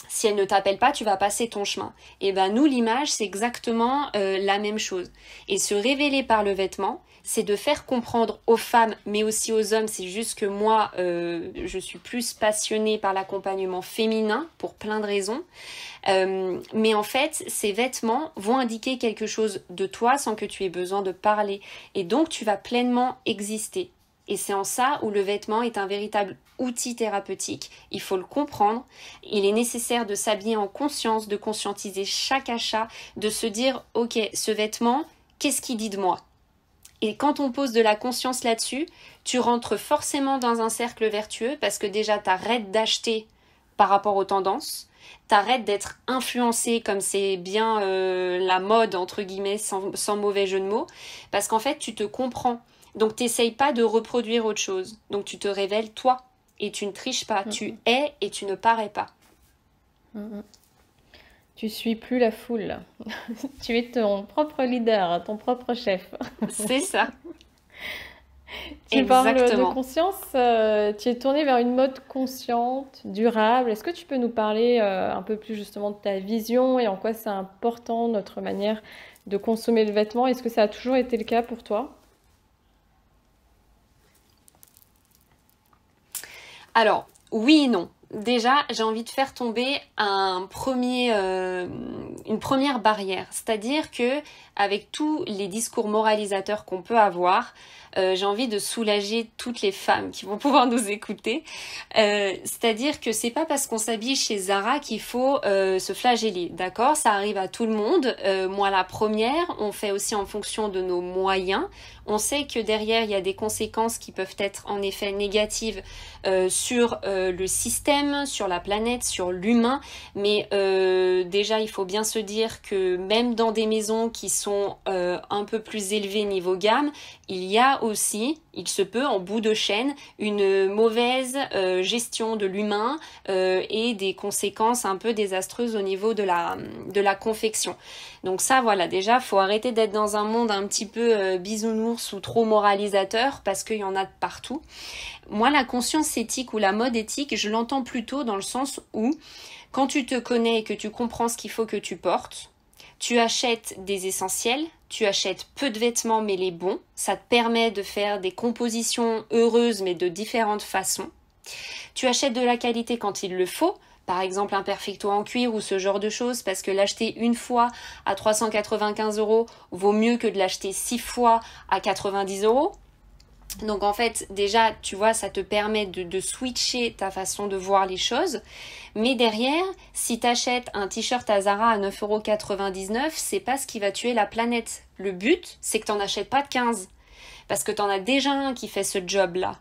Si elle ne t'appelle pas, tu vas passer ton chemin. Et ben nous, l'image, c'est exactement la même chose. Et se révéler par le vêtement, c'est de faire comprendre aux femmes, mais aussi aux hommes. C'est juste que moi, je suis plus passionnée par l'accompagnement féminin pour plein de raisons. Mais en fait, ces vêtements vont indiquer quelque chose de toi sans que tu aies besoin de parler. Et donc, tu vas pleinement exister. Et c'est en ça où le vêtement est un véritable outil thérapeutique. Il faut le comprendre. Il est nécessaire de s'habiller en conscience, de conscientiser chaque achat, de se dire « Ok, ce vêtement, qu'est-ce qu'il dit de moi ?» Et quand on pose de la conscience là-dessus, tu rentres forcément dans un cercle vertueux parce que déjà, t'arrêtes d'acheter par rapport aux tendances. T'arrêtes d'être influencé comme c'est bien la mode, entre guillemets, sans mauvais jeu de mots. Parce qu'en fait, tu te comprends. Donc, t'essayes pas de reproduire autre chose. Donc, tu te révèles toi. et tu ne triches pas. Tu es et tu ne parais pas. Tu suis plus la foule. Tu es ton propre leader, ton propre chef. C'est ça. Tu parles de Exactement. conscience, tu es tournée vers une mode consciente, durable. Est-ce que tu peux nous parler un peu plus justement de ta vision et en quoi c'est important notre manière de consommer le vêtement? Est-ce que ça a toujours été le cas pour toi? Alors, oui et non. Déjà, j'ai envie de faire tomber une première barrière. C'est-à-dire que, avec tous les discours moralisateurs qu'on peut avoir, j'ai envie de soulager toutes les femmes qui vont pouvoir nous écouter. C'est-à-dire que c'est pas parce qu'on s'habille chez Zara qu'il faut se flageller, d'accord? Ça arrive à tout le monde. Moi, la première, on fait aussi en fonction de nos moyens. On sait que derrière, il y a des conséquences qui peuvent être en effet négatives sur le système, sur la planète, sur l'humain. Mais déjà, il faut bien se dire que même dans des maisons qui sont un peu plus élevées niveau gamme, il y a aussi, il se peut, en bout de chaîne, une mauvaise gestion de l'humain et des conséquences un peu désastreuses au niveau de la confection. Donc ça, voilà, déjà, faut arrêter d'être dans un monde un petit peu bisounours ou trop moralisateur parce qu'il y en a de partout. Moi, la conscience éthique ou la mode éthique, je l'entends plutôt dans le sens où, quand tu te connais et que tu comprends ce qu'il faut que tu portes, tu achètes des essentiels, tu achètes peu de vêtements mais les bons, ça te permet de faire des compositions heureuses mais de différentes façons. Tu achètes de la qualité quand il le faut, par exemple un perfecto en cuir ou ce genre de choses, parce que l'acheter une fois à 395 € vaut mieux que de l'acheter 6 fois à 90 €. Donc en fait, déjà, tu vois, ça te permet de switcher ta façon de voir les choses. Mais derrière, si tu achètes un t-shirt à Zara à 9,99 €, c'est pas ce qui va tuer la planète. Le but, c'est que t'en achètes pas de 15. Parce que t'en as déjà un qui fait ce job-là.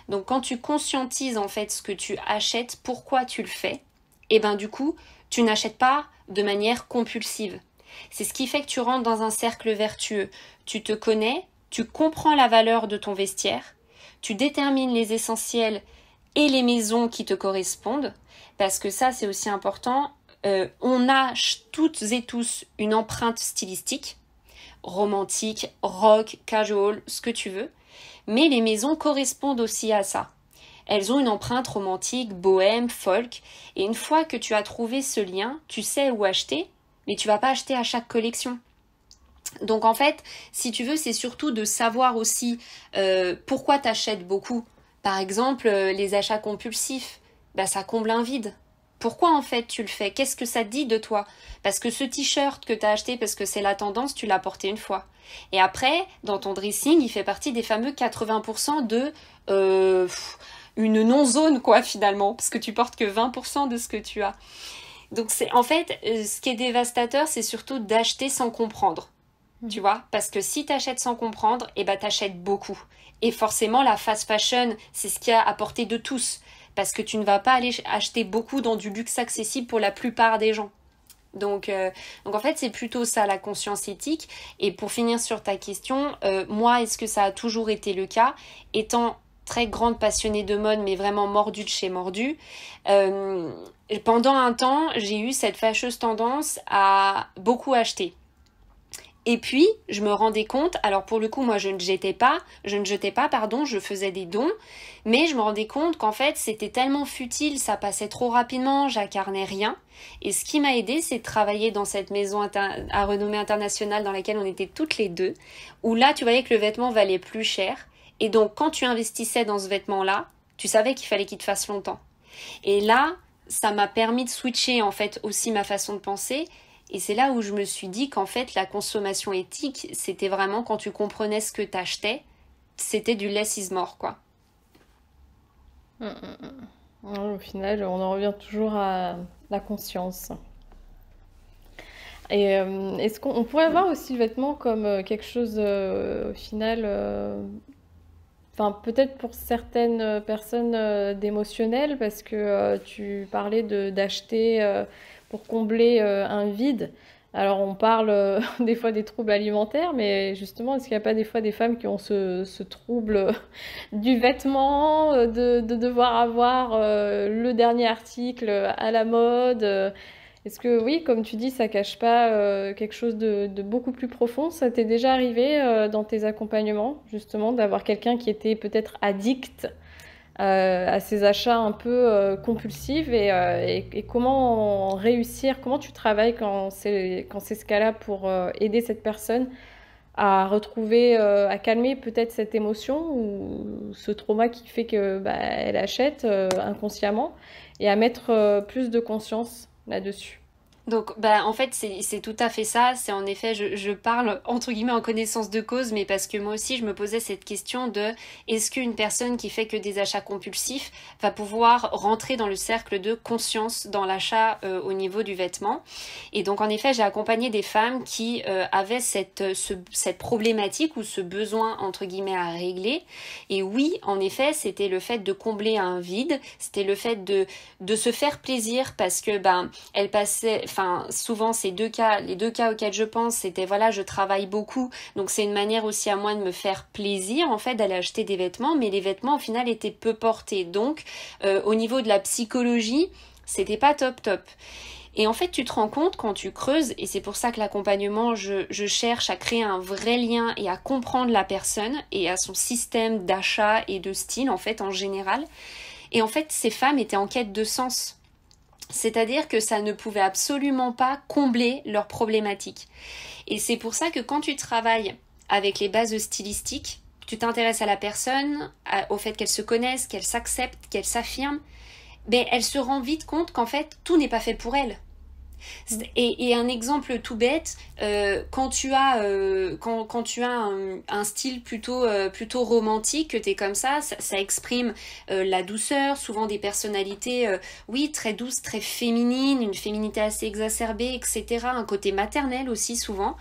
Donc quand tu conscientises en fait ce que tu achètes, pourquoi tu le fais, et ben du coup, tu n'achètes pas de manière compulsive. C'est ce qui fait que tu rentres dans un cercle vertueux. Tu te connais, tu comprends la valeur de ton vestiaire, tu détermines les essentiels et les maisons qui te correspondent, parce que ça c'est aussi important. On a toutes et tous une empreinte stylistique, romantique, rock, casual, ce que tu veux, mais les maisons correspondent aussi à ça. Elles ont une empreinte romantique, bohème, folk, et une fois que tu as trouvé ce lien, tu sais où acheter, mais tu vas pas acheter à chaque collection. Donc en fait, si tu veux, c'est surtout de savoir aussi pourquoi tu achètes beaucoup. Par exemple, les achats compulsifs, bah, ça comble un vide. Pourquoi en fait tu le fais? Qu'est-ce que ça te dit de toi? Parce que ce t-shirt que tu as acheté parce que c'est la tendance, tu l'as porté une fois. Et après, dans ton dressing, il fait partie des fameux 80% de une non-zone quoi finalement, parce que tu portes que 20% de ce que tu as. Donc c'est en fait, ce qui est dévastateur, c'est surtout d'acheter sans comprendre. Tu vois, parce que si t'achètes sans comprendre, eh ben t'achètes beaucoup. Et forcément, la fast fashion, c'est ce qui a apporté de tous. Parce que tu ne vas pas aller acheter beaucoup dans du luxe accessible pour la plupart des gens. Donc en fait, c'est plutôt ça, la conscience éthique. Et pour finir sur ta question, moi, est-ce que ça a toujours été le cas? Étant très grande passionnée de mode, mais vraiment mordue de chez mordue, pendant un temps, j'ai eu cette fâcheuse tendance à beaucoup acheter. Et puis, je me rendais compte, alors pour le coup, moi, je ne jetais pas, je faisais des dons, mais je me rendais compte qu'en fait, c'était tellement futile, ça passait trop rapidement, j'incarnais rien. Et ce qui m'a aidée, c'est de travailler dans cette maison à renommée internationale dans laquelle on était toutes les deux, où là, tu voyais que le vêtement valait plus cher. Et donc, quand tu investissais dans ce vêtement-là, tu savais qu'il fallait qu'il te fasse longtemps. Et là, ça m'a permis de switcher, en fait, aussi ma façon de penser. Et c'est là où je me suis dit qu'en fait, la consommation éthique, c'était vraiment quand tu comprenais ce que t'achetais, c'était du less is more, quoi. Ouais, au final, on en revient toujours à la conscience. Et est-ce qu'on pourrait voir aussi le vêtement comme quelque chose, au final, enfin peut-être pour certaines personnes d'émotionnel, parce que tu parlais d'acheter pour combler un vide. Alors on parle des fois des troubles alimentaires, mais justement, est-ce qu'il n'y a pas des fois des femmes qui ont ce trouble du vêtement, de devoir avoir le dernier article à la mode est-ce que oui, comme tu dis, ça cache pas quelque chose de beaucoup plus profond? Ça t'est déjà arrivé dans tes accompagnements, justement, d'avoir quelqu'un qui était peut-être addict à ces achats un peu compulsifs et comment réussir, comment tu travailles quand c'est ce cas-là pour aider cette personne à retrouver, à calmer peut-être cette émotion ou ce trauma qui fait que bah, elle achète inconsciemment et à mettre plus de conscience là-dessus. Donc, bah, en fait, c'est tout à fait ça. C'est en effet, je parle entre guillemets en connaissance de cause, mais parce que moi aussi, je me posais cette question de est-ce qu'une personne qui fait que des achats compulsifs va pouvoir rentrer dans le cercle de conscience dans l'achat au niveau du vêtement. Et donc, en effet, j'ai accompagné des femmes qui avaient cette problématique ou ce besoin entre guillemets à régler. Et oui, en effet, c'était le fait de combler un vide, c'était le fait de se faire plaisir parce que ben elle passait. Enfin, souvent ces deux cas, les deux cas auxquels je pense, c'était voilà, je travaille beaucoup, donc c'est une manière aussi à moi de me faire plaisir en fait d'aller acheter des vêtements, mais les vêtements au final étaient peu portés, donc au niveau de la psychologie, c'était pas top top. Et en fait, tu te rends compte quand tu creuses, et c'est pour ça que l'accompagnement, je cherche à créer un vrai lien et à comprendre la personne et à son système d'achat et de style en fait en général. Et en fait, ces femmes étaient en quête de sens. C'est-à-dire que ça ne pouvait absolument pas combler leurs problématiques. Et c'est pour ça que quand tu travailles avec les bases stylistiques, tu t'intéresses à la personne, au fait qu'elle se connaisse, qu'elle s'accepte, qu'elle s'affirme, ben elle se rend vite compte qu'en fait tout n'est pas fait pour elle. Et un exemple tout bête, quand tu as un style plutôt romantique, que t'es comme ça exprime la douceur, souvent des personnalités, oui, très douces, très féminines, une féminité assez exacerbée, etc. Un côté maternel aussi souvent.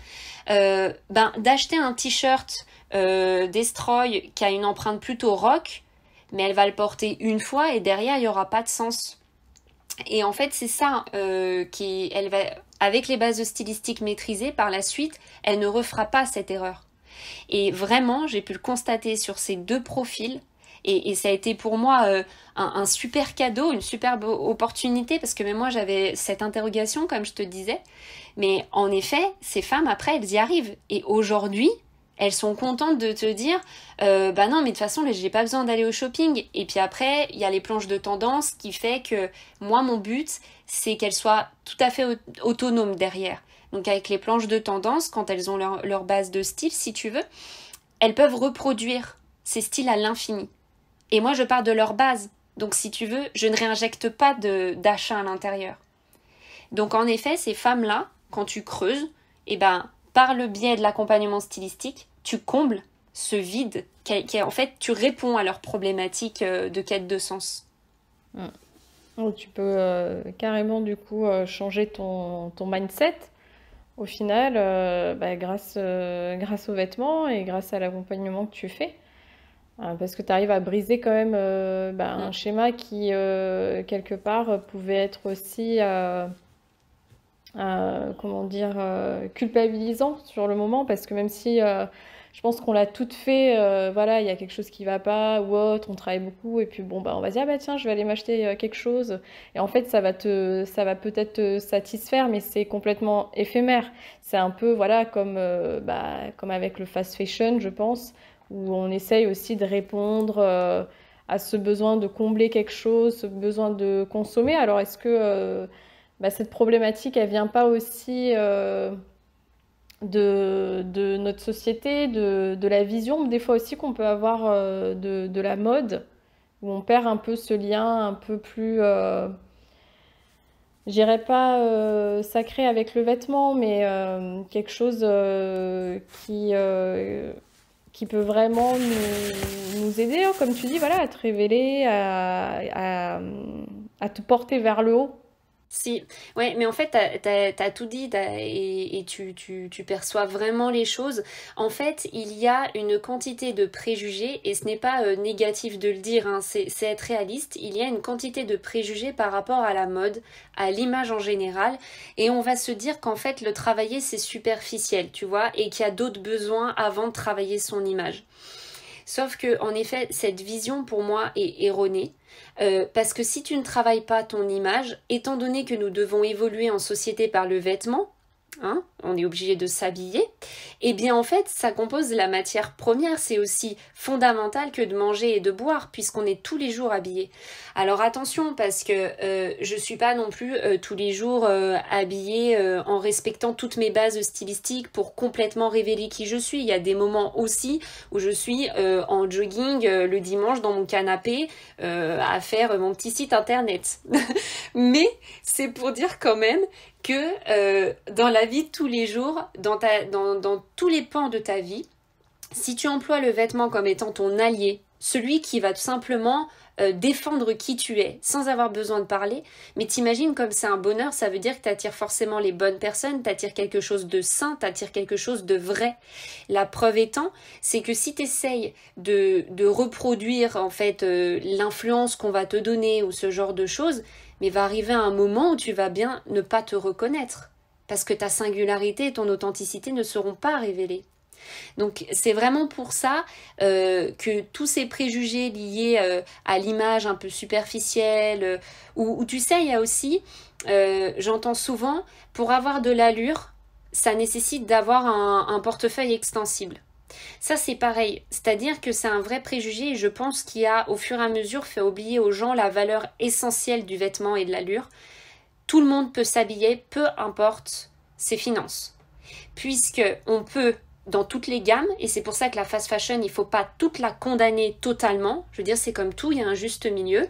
Ben d'acheter un t-shirt Destroy qui a une empreinte plutôt rock, mais elle va le porter une fois et derrière il y aura pas de sens. Et en fait, c'est ça elle va, avec les bases stylistiques maîtrisées, par la suite, elle ne refera pas cette erreur. Et vraiment, j'ai pu le constater sur ces deux profils. Et ça a été pour moi un super cadeau, une superbe opportunité, parce que même moi, j'avais cette interrogation, comme je te disais. Mais en effet, ces femmes, après, elles y arrivent. Et aujourd'hui, elles sont contentes de te dire bah non mais de toute façon j'ai pas besoin d'aller au shopping. Et puis après il y a les planches de tendance qui fait que moi mon but c'est qu'elles soient tout à fait autonomes derrière. Donc avec les planches de tendance, quand elles ont leur base de style si tu veux, elles peuvent reproduire ces styles à l'infini. Et moi je pars de leur base. Donc si tu veux, je ne réinjecte pas d'achat à l'intérieur. Donc en effet, ces femmes-là, quand tu creuses, eh ben, par le biais de l'accompagnement stylistique, tu combles ce vide en fait, tu réponds à leurs problématiques de quête de sens. Mm. Donc, tu peux carrément du coup changer ton mindset au final bah, grâce aux vêtements et grâce à l'accompagnement que tu fais. Parce que tu arrives à briser quand même bah, un schéma qui, quelque part, pouvait être aussi, comment dire, culpabilisant sur le moment, parce que même si je pense qu'on l'a toutes fait, voilà, il y a quelque chose qui va pas ou autre, on travaille beaucoup, et puis bon, bah, on va dire, ah bah tiens, je vais aller m'acheter quelque chose, et en fait, ça va peut-être te satisfaire, mais c'est complètement éphémère. C'est un peu, voilà, bah, comme avec le fast fashion, je pense, où on essaye aussi de répondre à ce besoin de combler quelque chose, ce besoin de consommer. Alors est-ce que bah, cette problématique, elle vient pas aussi de notre société, de la vision, des fois aussi qu'on peut avoir de la mode, où on perd un peu ce lien un peu plus, je dirais pas sacré avec le vêtement, mais quelque chose qui peut vraiment nous aider, hein, comme tu dis, voilà, à te révéler, à te porter vers le haut. Si, ouais, mais en fait, t'as tout dit et tu perçois vraiment les choses. En fait, il y a une quantité de préjugés, et ce n'est pas négatif de le dire, hein, c'est être réaliste. Il y a une quantité de préjugés par rapport à la mode, à l'image en général, et on va se dire qu'en fait, le travailler, c'est superficiel, tu vois, et qu'il y a d'autres besoins avant de travailler son image. Sauf que, en effet, cette vision pour moi est erronée. Parce que si tu ne travailles pas ton image, étant donné que nous devons évoluer en société par le vêtement, hein, on est obligé de s'habiller, et bien en fait ça compose la matière première, c'est aussi fondamental que de manger et de boire puisqu'on est tous les jours habillés. Alors attention parce que je suis pas non plus tous les jours habillée en respectant toutes mes bases stylistiques pour complètement révéler qui je suis. Il y a des moments aussi où je suis en jogging le dimanche dans mon canapé à faire mon petit site internet. Mais c'est pour dire quand même que dans la vie de tous les jours, dans tous les pans de ta vie, si tu emploies le vêtement comme étant ton allié, celui qui va tout simplement défendre qui tu es sans avoir besoin de parler, mais t'imagines comme c'est un bonheur, ça veut dire que t'attires forcément les bonnes personnes, t'attires quelque chose de sain, t'attires quelque chose de vrai. La preuve étant, c'est que si t'essayes de reproduire en fait l'influence qu'on va te donner ou ce genre de choses, mais va arriver un moment où tu vas bien ne pas te reconnaître parce que ta singularité et ton authenticité ne seront pas révélées. Donc c'est vraiment pour ça que tous ces préjugés liés à l'image un peu superficielle, où tu sais, il y a aussi, j'entends souvent, pour avoir de l'allure, ça nécessite d'avoir un portefeuille extensible. Ça c'est pareil, c'est-à-dire que c'est un vrai préjugé et je pense qu'il a au fur et à mesure fait oublier aux gens la valeur essentielle du vêtement et de l'allure. Tout le monde peut s'habiller, peu importe ses finances. Puisque on peut dans toutes les gammes, et c'est pour ça que la fast fashion, il ne faut pas toute la condamner totalement. Je veux dire, c'est comme tout, il y a un juste milieu.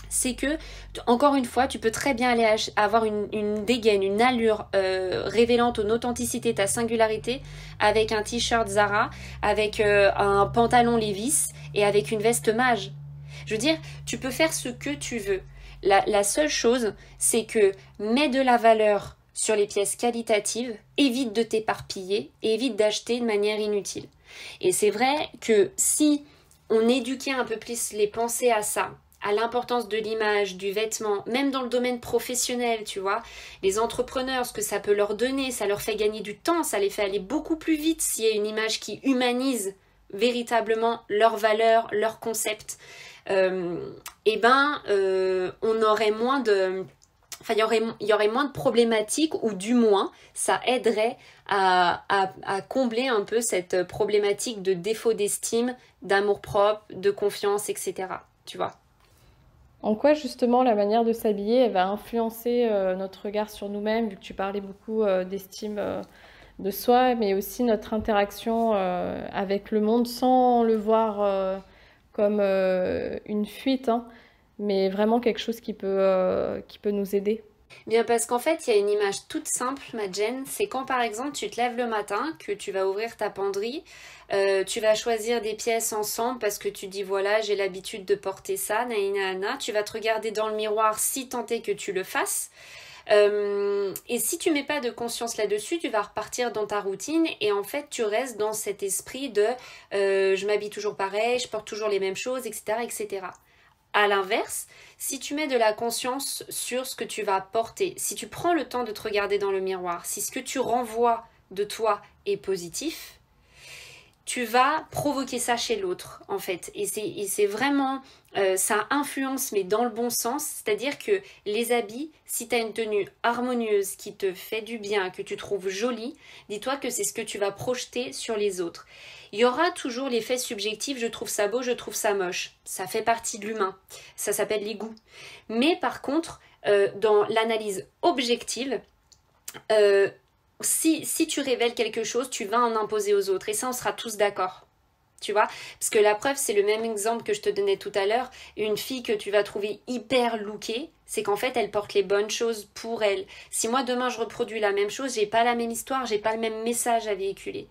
C'est que, encore une fois, tu peux très bien aller avoir une dégaine, une allure révélant ton authenticité, ta singularité, avec un t-shirt Zara, avec un pantalon Levi's et avec une veste Mage. Je veux dire, tu peux faire ce que tu veux. La seule chose, c'est que mets de la valeur sur les pièces qualitatives, évite de t'éparpiller et évite d'acheter de manière inutile. Et c'est vrai que si on éduquait un peu plus les pensées à ça, à l'importance de l'image, du vêtement, même dans le domaine professionnel, tu vois, les entrepreneurs, ce que ça peut leur donner, ça leur fait gagner du temps, ça les fait aller beaucoup plus vite s'il y a une image qui humanise véritablement leurs valeurs, leurs concepts, on aurait moins de... Enfin, il y aurait moins de problématiques ou du moins, ça aiderait à combler un peu cette problématique de défaut d'estime, d'amour-propre, de confiance, etc. Tu vois. En quoi justement la manière de s'habiller elle va influencer notre regard sur nous-mêmes, vu que tu parlais beaucoup d'estime de soi, mais aussi notre interaction avec le monde sans le voir comme une fuite, hein, mais vraiment quelque chose qui peut nous aider. Bien parce qu'en fait, il y a une image toute simple, ma Jen, c'est quand par exemple tu te lèves le matin, que tu vas ouvrir ta penderie, tu vas choisir des pièces ensemble parce que tu dis voilà, j'ai l'habitude de porter ça, naïna, tu vas te regarder dans le miroir si tant est que tu le fasses. Et si tu mets pas de conscience là-dessus, tu vas repartir dans ta routine et en fait tu restes dans cet esprit de je m'habille toujours pareil, je porte toujours les mêmes choses, etc., etc. À l'inverse, si tu mets de la conscience sur ce que tu vas porter, si tu prends le temps de te regarder dans le miroir, si ce que tu renvoies de toi est positif, tu vas provoquer ça chez l'autre en fait. Et c'est vraiment, ça influence mais dans le bon sens, c'est-à-dire que les habits, si tu as une tenue harmonieuse qui te fait du bien, que tu trouves jolie, dis-toi que c'est ce que tu vas projeter sur les autres. Il y aura toujours l'effet subjectif, je trouve ça beau, je trouve ça moche. Ça fait partie de l'humain, ça s'appelle les goûts. Mais par contre, dans l'analyse objective, si tu révèles quelque chose, tu vas en imposer aux autres. Et ça, on sera tous d'accord. Tu vois? Parce que la preuve, c'est le même exemple que je te donnais tout à l'heure. Une fille que tu vas trouver hyper lookée, c'est qu'en fait, elle porte les bonnes choses pour elle. Si moi, demain, je reproduis la même chose, j'ai pas la même histoire, j'ai pas le même message à véhiculer.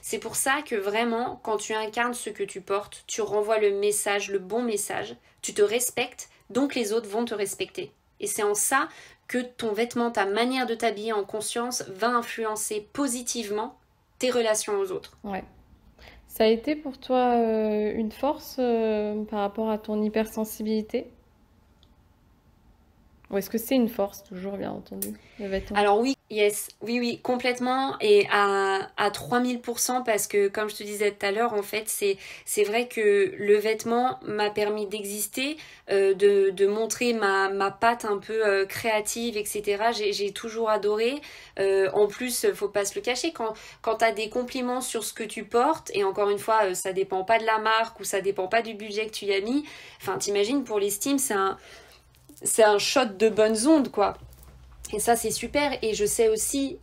C'est pour ça que vraiment, quand tu incarnes ce que tu portes, tu renvoies le message, le bon message, tu te respectes, donc les autres vont te respecter. Et c'est en ça que ton vêtement, ta manière de t'habiller en conscience va influencer positivement tes relations aux autres. Ouais. Ça a été pour toi une force par rapport à ton hypersensibilité? Ou est-ce que c'est une force, toujours, bien entendu, le vêtement? Alors oui, oui, complètement, et à 3000%, parce que comme je te disais tout à l'heure, en fait, c'est vrai que le vêtement m'a permis d'exister, de montrer ma patte un peu créative, etc. J'ai toujours adoré. En plus, faut pas se le cacher, quand t'as des compliments sur ce que tu portes, et encore une fois, ça dépend pas de la marque ou ça dépend pas du budget que tu y as mis, enfin t'imagines, pour l'estime, c'est un shot de bonnes ondes, quoi. Et ça, c'est super. Et je sais aussi,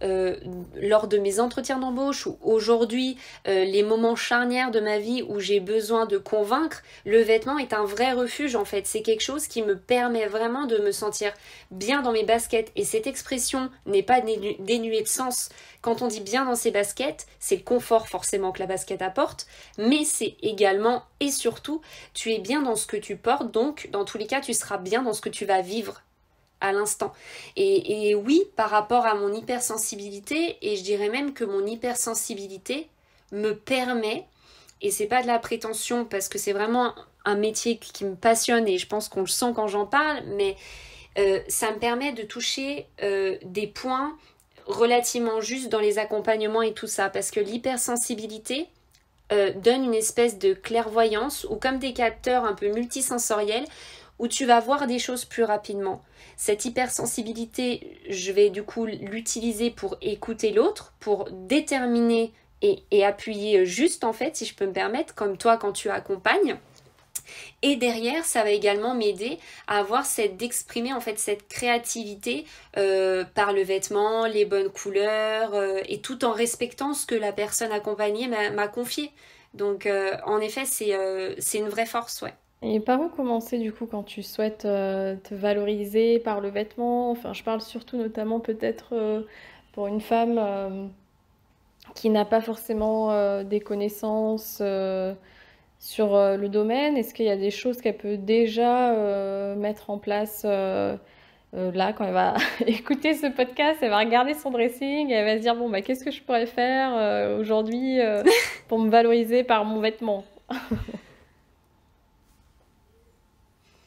lors de mes entretiens d'embauche ou aujourd'hui, les moments charnières de ma vie où j'ai besoin de convaincre, le vêtement est un vrai refuge, en fait. C'est quelque chose qui me permet vraiment de me sentir bien dans mes baskets. Et cette expression n'est pas dénuée de sens. Quand on dit bien dans ses baskets, c'est le confort forcément que la basket apporte, mais c'est également et surtout, tu es bien dans ce que tu portes, donc dans tous les cas, tu seras bien dans ce que tu vas vivre à l'instant. Et oui, par rapport à mon hypersensibilité, et je dirais même que mon hypersensibilité me permet, et c'est pas de la prétention parce que c'est vraiment un métier qui me passionne et je pense qu'on le sent quand j'en parle, mais ça me permet de toucher des points relativement justes dans les accompagnements et tout ça, parce que l'hypersensibilité donne une espèce de clairvoyance ou comme des capteurs un peu multisensoriels où tu vas voir des choses plus rapidement. Cette hypersensibilité, je vais du coup l'utiliser pour écouter l'autre, pour déterminer et appuyer juste, en fait, si je peux me permettre, comme toi quand tu accompagnes. Et derrière, ça va également m'aider à avoir d'exprimer en fait cette créativité par le vêtement, les bonnes couleurs, et tout en respectant ce que la personne accompagnée m'a confié. Donc en effet, c'est une vraie force, ouais. Et par où commencer du coup quand tu souhaites te valoriser par le vêtement? Enfin, je parle surtout notamment peut-être pour une femme qui n'a pas forcément des connaissances sur le domaine. Est-ce qu'il y a des choses qu'elle peut déjà mettre en place là quand elle va écouter ce podcast? Elle va regarder son dressing et elle va se dire bon bah qu'est-ce que je pourrais faire aujourd'hui pour me valoriser par mon vêtement?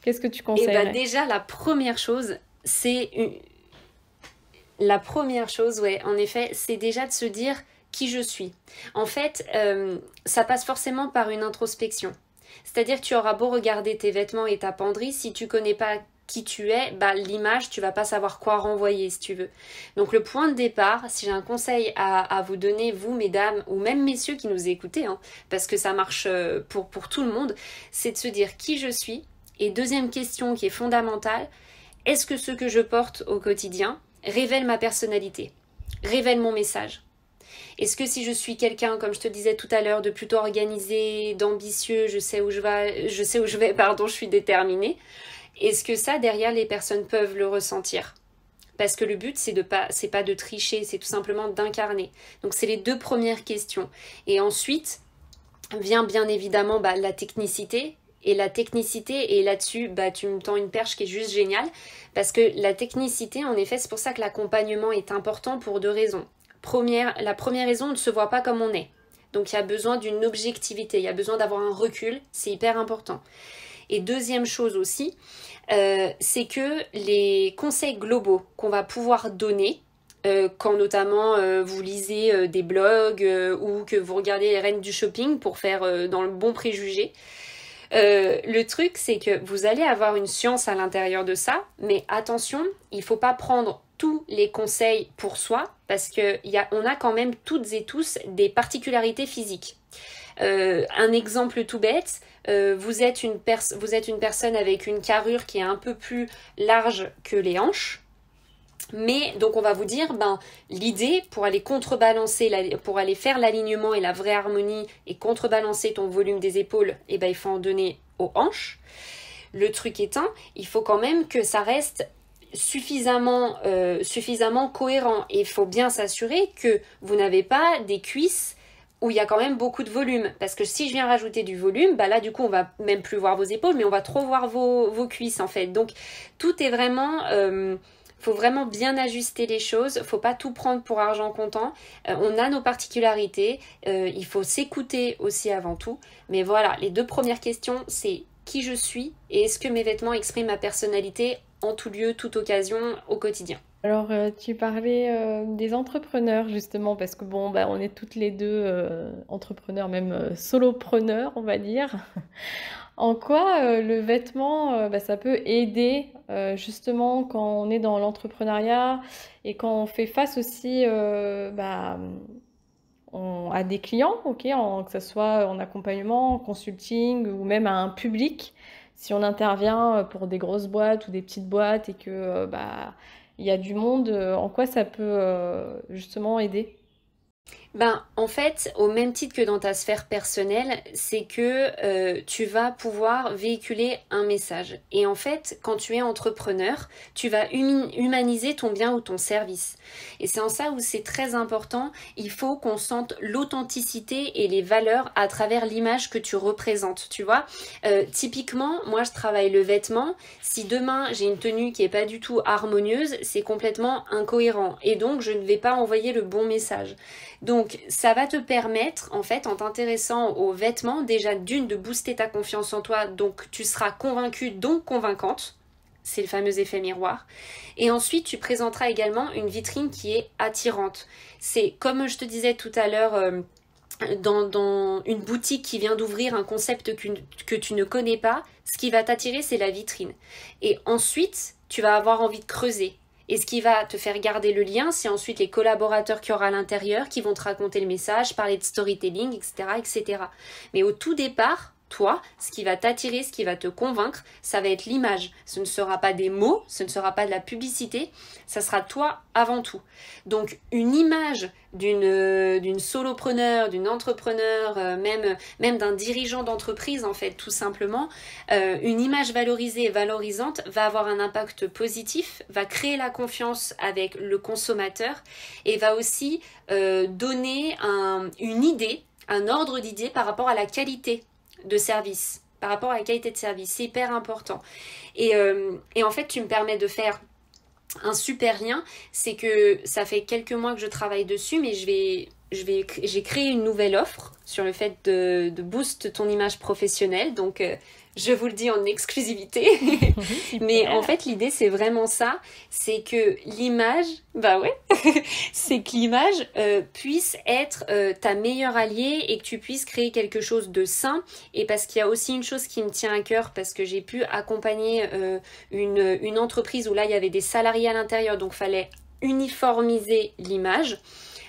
Qu'est-ce que tu Et bah conseillerais? déjà, la première chose, la première chose, ouais, en effet, c'est déjà de se dire qui je suis. En fait, ça passe forcément par une introspection. C'est-à-dire que tu auras beau regarder tes vêtements et ta penderie, si tu connais pas qui tu es, bah l'image, tu vas pas savoir quoi renvoyer si tu veux. Donc le point de départ, si j'ai un conseil à vous donner, vous mesdames, ou même messieurs qui nous écoutez, hein, parce que ça marche pour tout le monde, c'est de se dire qui je suis. Et deuxième question qui est fondamentale, est-ce que ce que je porte au quotidien révèle ma personnalité, révèle mon message? Est-ce que si je suis quelqu'un, comme je te disais tout à l'heure, de plutôt organisé, d'ambitieux, je sais où je vais, pardon, je suis déterminée, est-ce que ça, derrière, les personnes peuvent le ressentir? Parce que le but, c'est pas de tricher, c'est tout simplement d'incarner. Donc, c'est les deux premières questions. Et ensuite, vient bien évidemment la technicité. Et la technicité, et là-dessus, tu me tends une perche qui est juste géniale. Parce que la technicité, en effet, c'est pour ça que l'accompagnement est important pour deux raisons. La première raison, on ne se voit pas comme on est. Donc, il y a besoin d'une objectivité, il y a besoin d'avoir un recul, c'est hyper important. Et deuxième chose aussi, c'est que les conseils globaux qu'on va pouvoir donner, quand notamment vous lisez des blogs ou que vous regardez les reines du shopping pour faire dans le bon préjugé, le truc c'est que vous allez avoir une science à l'intérieur de ça, mais attention, il ne faut pas prendre tous les conseils pour soi parce qu'on a quand même toutes et tous des particularités physiques. Un exemple tout bête, vous êtes une personne avec une carrure qui est un peu plus large que les hanches. Mais donc on va vous dire, l'idée pour aller contrebalancer, pour aller faire l'alignement et la vraie harmonie et contrebalancer ton volume des épaules, il faut en donner aux hanches. Le truc étant, il faut quand même que ça reste suffisamment cohérent et il faut bien s'assurer que vous n'avez pas des cuisses où il y a quand même beaucoup de volume. Parce que si je viens rajouter du volume, là du coup on va même plus voir vos épaules, mais on va trop voir vos cuisses en fait. Donc tout est vraiment... Faut vraiment bien ajuster les choses, faut pas tout prendre pour argent comptant. On a nos particularités, il faut s'écouter aussi avant tout. Mais voilà, les 2 premières questions, c'est qui je suis et est-ce que mes vêtements expriment ma personnalité en tout lieu, toute occasion, au quotidien. Alors, tu parlais des entrepreneurs justement, parce que bon, bah, on est toutes les deux entrepreneurs, même solopreneurs, on va dire. En quoi le vêtement, bah, ça peut aider justement quand on est dans l'entrepreneuriat et quand on fait face aussi bah, à des clients, ok, que ce soit en accompagnement, en consulting ou même à un public, si on intervient pour des grosses boîtes ou des petites boîtes et que bah, il y a du monde, en quoi ça peut justement aider? Ben, en fait, au même titre que dans ta sphère personnelle, c'est que tu vas pouvoir véhiculer un message. Et en fait, quand tu es entrepreneur, tu vas humaniser ton bien ou ton service. Et c'est en ça où c'est très important. Il faut qu'on sente l'authenticité et les valeurs à travers l'image que tu représentes. Tu vois, typiquement, moi, je travaille le vêtement. Si demain j'ai une tenue qui est pas du tout harmonieuse, c'est complètement incohérent. Et donc, je ne vais pas envoyer le bon message. Donc, ça va te permettre, en fait, en t'intéressant aux vêtements, déjà d'une, de booster ta confiance en toi, donc tu seras convaincue, donc convaincante. C'est le fameux effet miroir. Et ensuite, tu présenteras également une vitrine qui est attirante. C'est, comme je te disais tout à l'heure, dans une boutique qui vient d'ouvrir un concept que tu ne connais pas, ce qui va t'attirer, c'est la vitrine. Et ensuite, tu vas avoir envie de creuser. Et ce qui va te faire garder le lien, c'est ensuite les collaborateurs qu'il y aura à l'intérieur qui vont te raconter le message, parler de storytelling, etc., etc. Mais au tout départ, toi, ce qui va t'attirer, ce qui va te convaincre, ça va être l'image. Ce ne sera pas des mots, ce ne sera pas de la publicité, ça sera toi avant tout. Donc une image d'une solopreneur, d'une entrepreneur, même d'un dirigeant d'entreprise en fait, tout simplement, une image valorisée et valorisante va avoir un impact positif, va créer la confiance avec le consommateur et va aussi donner une idée, un ordre d'idée par rapport à la qualité de service, par rapport à la qualité de service. C'est hyper important. Et en fait, tu me permets de faire un super lien, c'est que ça fait quelques mois que je travaille dessus, mais j'ai créé une nouvelle offre sur le fait de boost ton image professionnelle. Donc, je vous le dis en exclusivité. Mais en fait, l'idée, c'est vraiment ça. C'est que l'image, bah ouais, c'est que l'image puisse être ta meilleure alliée et que tu puisses créer quelque chose de sain. Et parce qu'il y a aussi une chose qui me tient à cœur, parce que j'ai pu accompagner une entreprise où là, il y avait des salariés à l'intérieur, donc il fallait uniformiser l'image.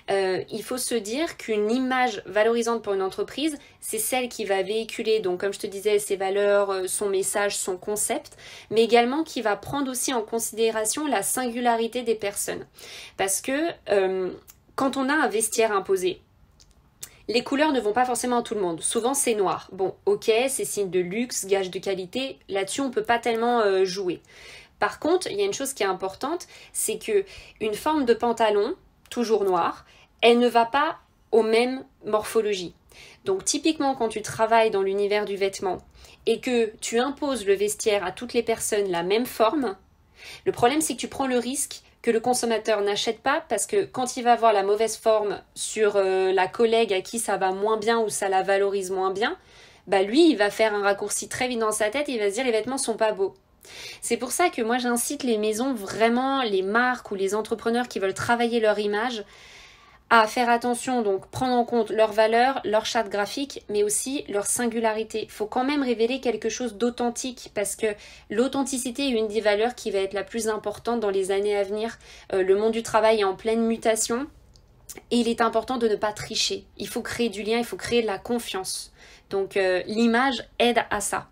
Il faut se dire qu'une image valorisante pour une entreprise, c'est celle qui va véhiculer, donc comme je te disais, ses valeurs, son message, son concept, mais également qui va prendre aussi en considération la singularité des personnes. Parce que quand on a un vestiaire imposé, les couleurs ne vont pas forcément à tout le monde. Souvent, c'est noir. Bon, ok, c'est signe de luxe, gage de qualité. Là-dessus, on ne peut pas tellement jouer. Par contre, il y a une chose qui est importante, c'est que une forme de pantalon, toujours noir, elle ne va pas aux mêmes morphologies. Donc typiquement quand tu travailles dans l'univers du vêtement et que tu imposes le vestiaire à toutes les personnes la même forme, le problème c'est que tu prends le risque que le consommateur n'achète pas parce que quand il va voir la mauvaise forme sur la collègue à qui ça va moins bien ou ça la valorise moins bien, bah lui il va faire un raccourci très vite dans sa tête et il va se dire les vêtements sont pas beaux. C'est pour ça que moi j'incite les maisons, vraiment les marques ou les entrepreneurs qui veulent travailler leur image à faire attention, donc prendre en compte leurs valeurs, leur charte graphique, mais aussi leur singularité. Il faut quand même révéler quelque chose d'authentique parce que l'authenticité est une des valeurs qui va être la plus importante dans les années à venir. Le monde du travail est en pleine mutation et il est important de ne pas tricher. Il faut créer du lien, il faut créer de la confiance. Donc l'image aide à ça.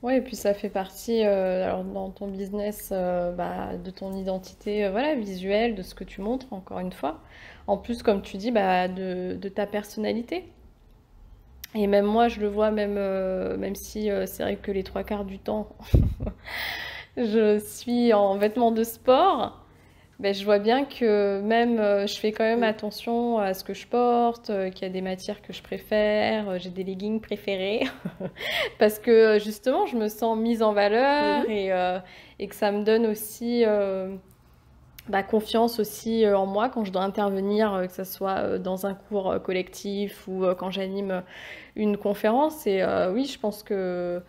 Ouais, et puis ça fait partie, alors dans ton business, bah, de ton identité, voilà, visuelle, de ce que tu montres, encore une fois. En plus, comme tu dis, bah, de ta personnalité. Et même moi, je le vois, même si c'est vrai que les 3 quarts du temps, je suis en vêtements de sport. Ben, je vois bien que même je fais quand même attention à ce que je porte, qu'il y a des matières que je préfère, j'ai des leggings préférés, parce que justement je me sens mise en valeur Mhm. et que ça me donne aussi confiance aussi en moi quand je dois intervenir, que ce soit dans un cours collectif ou quand j'anime une conférence. Et oui, je pense que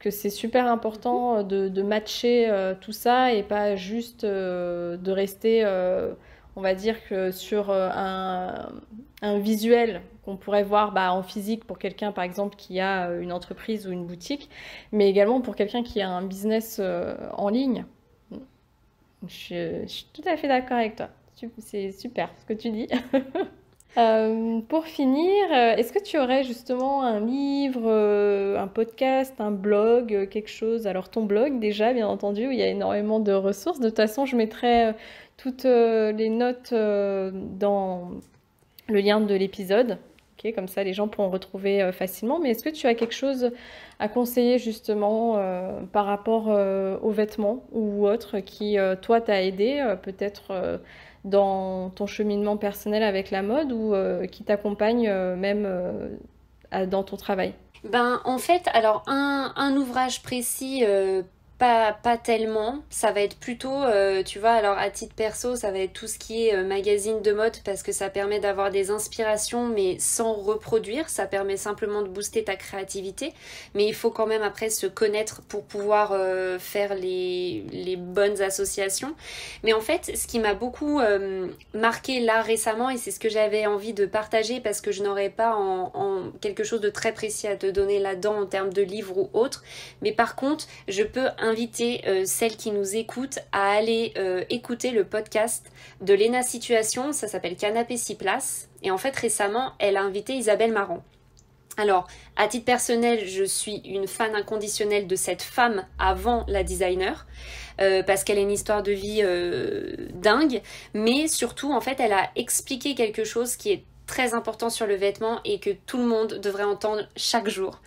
c'est super important de matcher tout ça et pas juste de rester, on va dire, que sur un visuel qu'on pourrait voir en physique pour quelqu'un, par exemple, qui a une entreprise ou une boutique, mais également pour quelqu'un qui a un business en ligne. Je suis tout à fait d'accord avec toi. C'est super ce que tu dis. Pour finir, est-ce que tu aurais justement un livre, un podcast, un blog, quelque chose? Alors ton blog déjà, bien entendu, où il y a énormément de ressources. De toute façon, je mettrai toutes les notes dans le lien de l'épisode. Ok, comme ça, les gens pourront retrouver facilement. Mais est-ce que tu as quelque chose à conseiller justement par rapport aux vêtements ou autre qui, toi, t'a aidé peut-être dans ton cheminement personnel avec la mode ou qui t'accompagne même dans ton travail? Ben, en fait, alors un ouvrage précis, pas tellement. Ça va être plutôt, tu vois, alors à titre perso, ça va être tout ce qui est magazine de mode parce que ça permet d'avoir des inspirations mais sans reproduire. Ça permet simplement de booster ta créativité. Mais il faut quand même après se connaître pour pouvoir faire les bonnes associations. Mais en fait, ce qui m'a beaucoup marqué là récemment, et c'est ce que j'avais envie de partager parce que je n'aurais pas en quelque chose de très précis à te donner là-dedans en termes de livres ou autres. Mais par contre, je peux inviter celles qui nous écoutent à aller écouter le podcast de Léna Situation. Ça s'appelle Canapé 6 places. Et en fait, récemment, elle a invité Isabelle Marant. Alors, à titre personnel, je suis une fan inconditionnelle de cette femme avant la designer, parce qu'elle a une histoire de vie dingue, mais surtout, en fait, elle a expliqué quelque chose qui est très important sur le vêtement et que tout le monde devrait entendre chaque jour.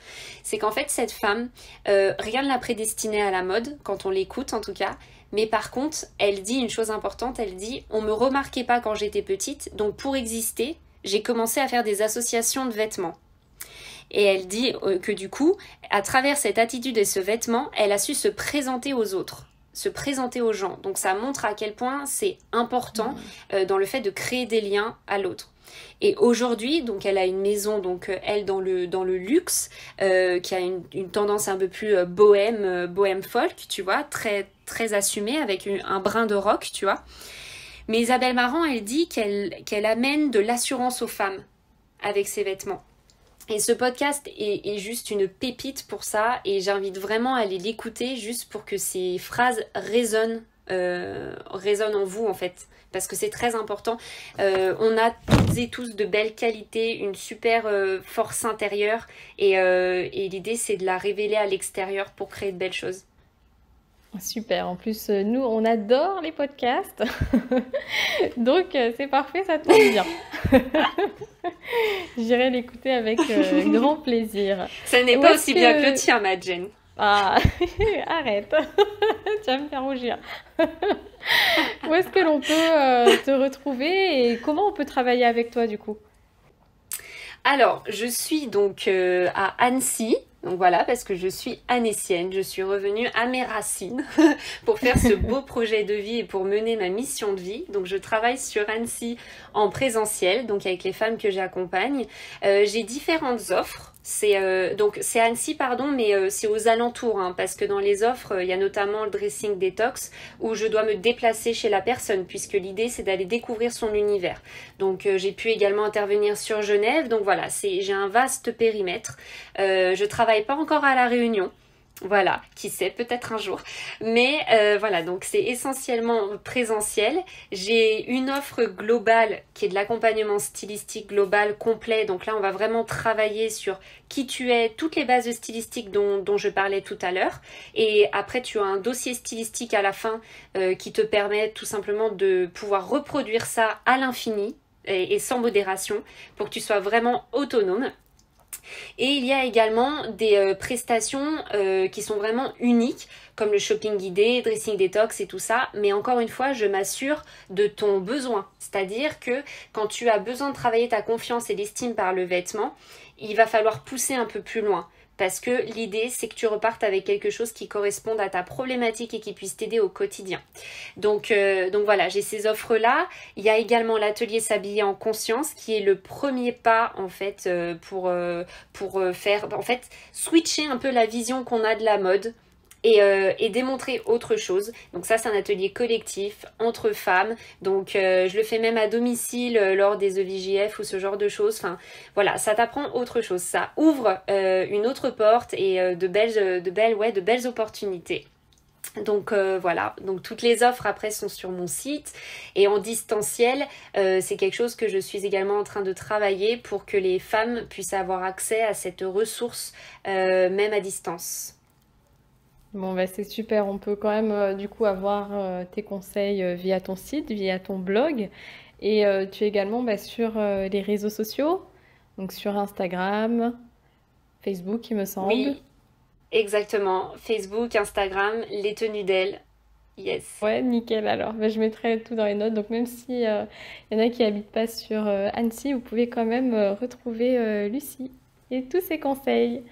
C'est qu'en fait, cette femme, rien ne l'a prédestinée à la mode, quand on l'écoute en tout cas, mais par contre, elle dit une chose importante, elle dit « On me remarquait pas quand j'étais petite, donc pour exister, j'ai commencé à faire des associations de vêtements. » Et elle dit que du coup, à travers cette attitude et ce vêtement, elle a su se présenter aux autres, se présenter aux gens. Donc ça montre à quel point c'est important dans le fait de créer des liens à l'autre. Et aujourd'hui, donc elle a une maison, donc elle dans le luxe, qui a une tendance un peu plus bohème folk, tu vois, très très assumée avec un brin de rock, tu vois. Mais Isabelle Marant, elle dit qu'elle amène de l'assurance aux femmes avec ses vêtements. Et ce podcast est juste une pépite pour ça et j'invite vraiment à aller l'écouter juste pour que ces phrases résonnent en vous en fait. Parce que c'est très important. On a toutes et tous de belles qualités, une super force intérieure et l'idée c'est de la révéler à l'extérieur pour créer de belles choses. Super, en plus nous on adore les podcasts, donc c'est parfait, ça tombe bien. J'irai l'écouter avec grand plaisir. Ça n'est pas aussi bien que le tien, ma Jen. Ah, arrête, tu vas me faire rougir. Où est-ce que l'on peut te retrouver et comment on peut travailler avec toi du coup? Alors, je suis donc à Annecy. Donc voilà, parce que je suis annécienne, je suis revenue à mes racines pour faire ce beau projet de vie et pour mener ma mission de vie. Donc je travaille sur Annecy en présentiel, donc avec les femmes que j'accompagne. J'ai différentes offres. Donc c'est Annecy, pardon, mais c'est aux alentours, hein, parce que dans les offres, il y a notamment le dressing détox où je dois me déplacer chez la personne, puisque l'idée c'est d'aller découvrir son univers. Donc j'ai pu également intervenir sur Genève. Donc voilà, j'ai un vaste périmètre. Je travaille pas encore à La Réunion. Voilà, qui sait, peut-être un jour. Mais voilà, donc c'est essentiellement présentiel. J'ai une offre globale qui est de l'accompagnement stylistique global complet. Donc là, on va vraiment travailler sur qui tu es, toutes les bases stylistiques dont je parlais tout à l'heure. Et après, tu as un dossier stylistique à la fin qui te permet tout simplement de pouvoir reproduire ça à l'infini et sans modération pour que tu sois vraiment autonome. Et il y a également des prestations qui sont vraiment uniques, comme le shopping guidé, dressing détox et tout ça. Mais encore une fois, je m'assure de ton besoin. C'est-à-dire que quand tu as besoin de travailler ta confiance et l'estime par le vêtement, il va falloir pousser un peu plus loin. Parce que l'idée, c'est que tu repartes avec quelque chose qui corresponde à ta problématique et qui puisse t'aider au quotidien. Donc voilà, j'ai ces offres-là. Il y a également l'atelier s'habiller en conscience, qui est le premier pas en fait pour faire, en fait, switcher un peu la vision qu'on a de la mode. Et démontrer autre chose. Donc ça, c'est un atelier collectif entre femmes. Donc je le fais même à domicile lors des EVJF ou ce genre de choses. Enfin voilà, ça t'apprend autre chose. Ça ouvre une autre porte et de belles opportunités. Donc voilà, donc toutes les offres après sont sur mon site et en distanciel, c'est quelque chose que je suis également en train de travailler pour que les femmes puissent avoir accès à cette ressource même à distance. Bon, bah, c'est super. On peut quand même du coup avoir tes conseils via ton site, via ton blog. Et tu es également bah, sur les réseaux sociaux, donc sur Instagram, Facebook, il me semble. Oui, exactement. Facebook, Instagram, les tenues d'elle. Yes. Ouais, nickel alors. Bah, je mettrai tout dans les notes. Donc même si y en a qui habitent pas sur Annecy, vous pouvez quand même retrouver Lucie et tous ses conseils.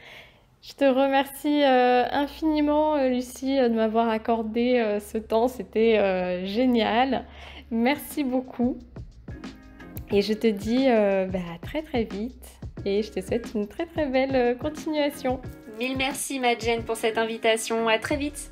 Je te remercie infiniment, Lucie, de m'avoir accordé ce temps. C'était génial. Merci beaucoup. Et je te dis bah, à très très vite. Et je te souhaite une très très belle continuation. Mille merci Madeleine pour cette invitation. À très vite.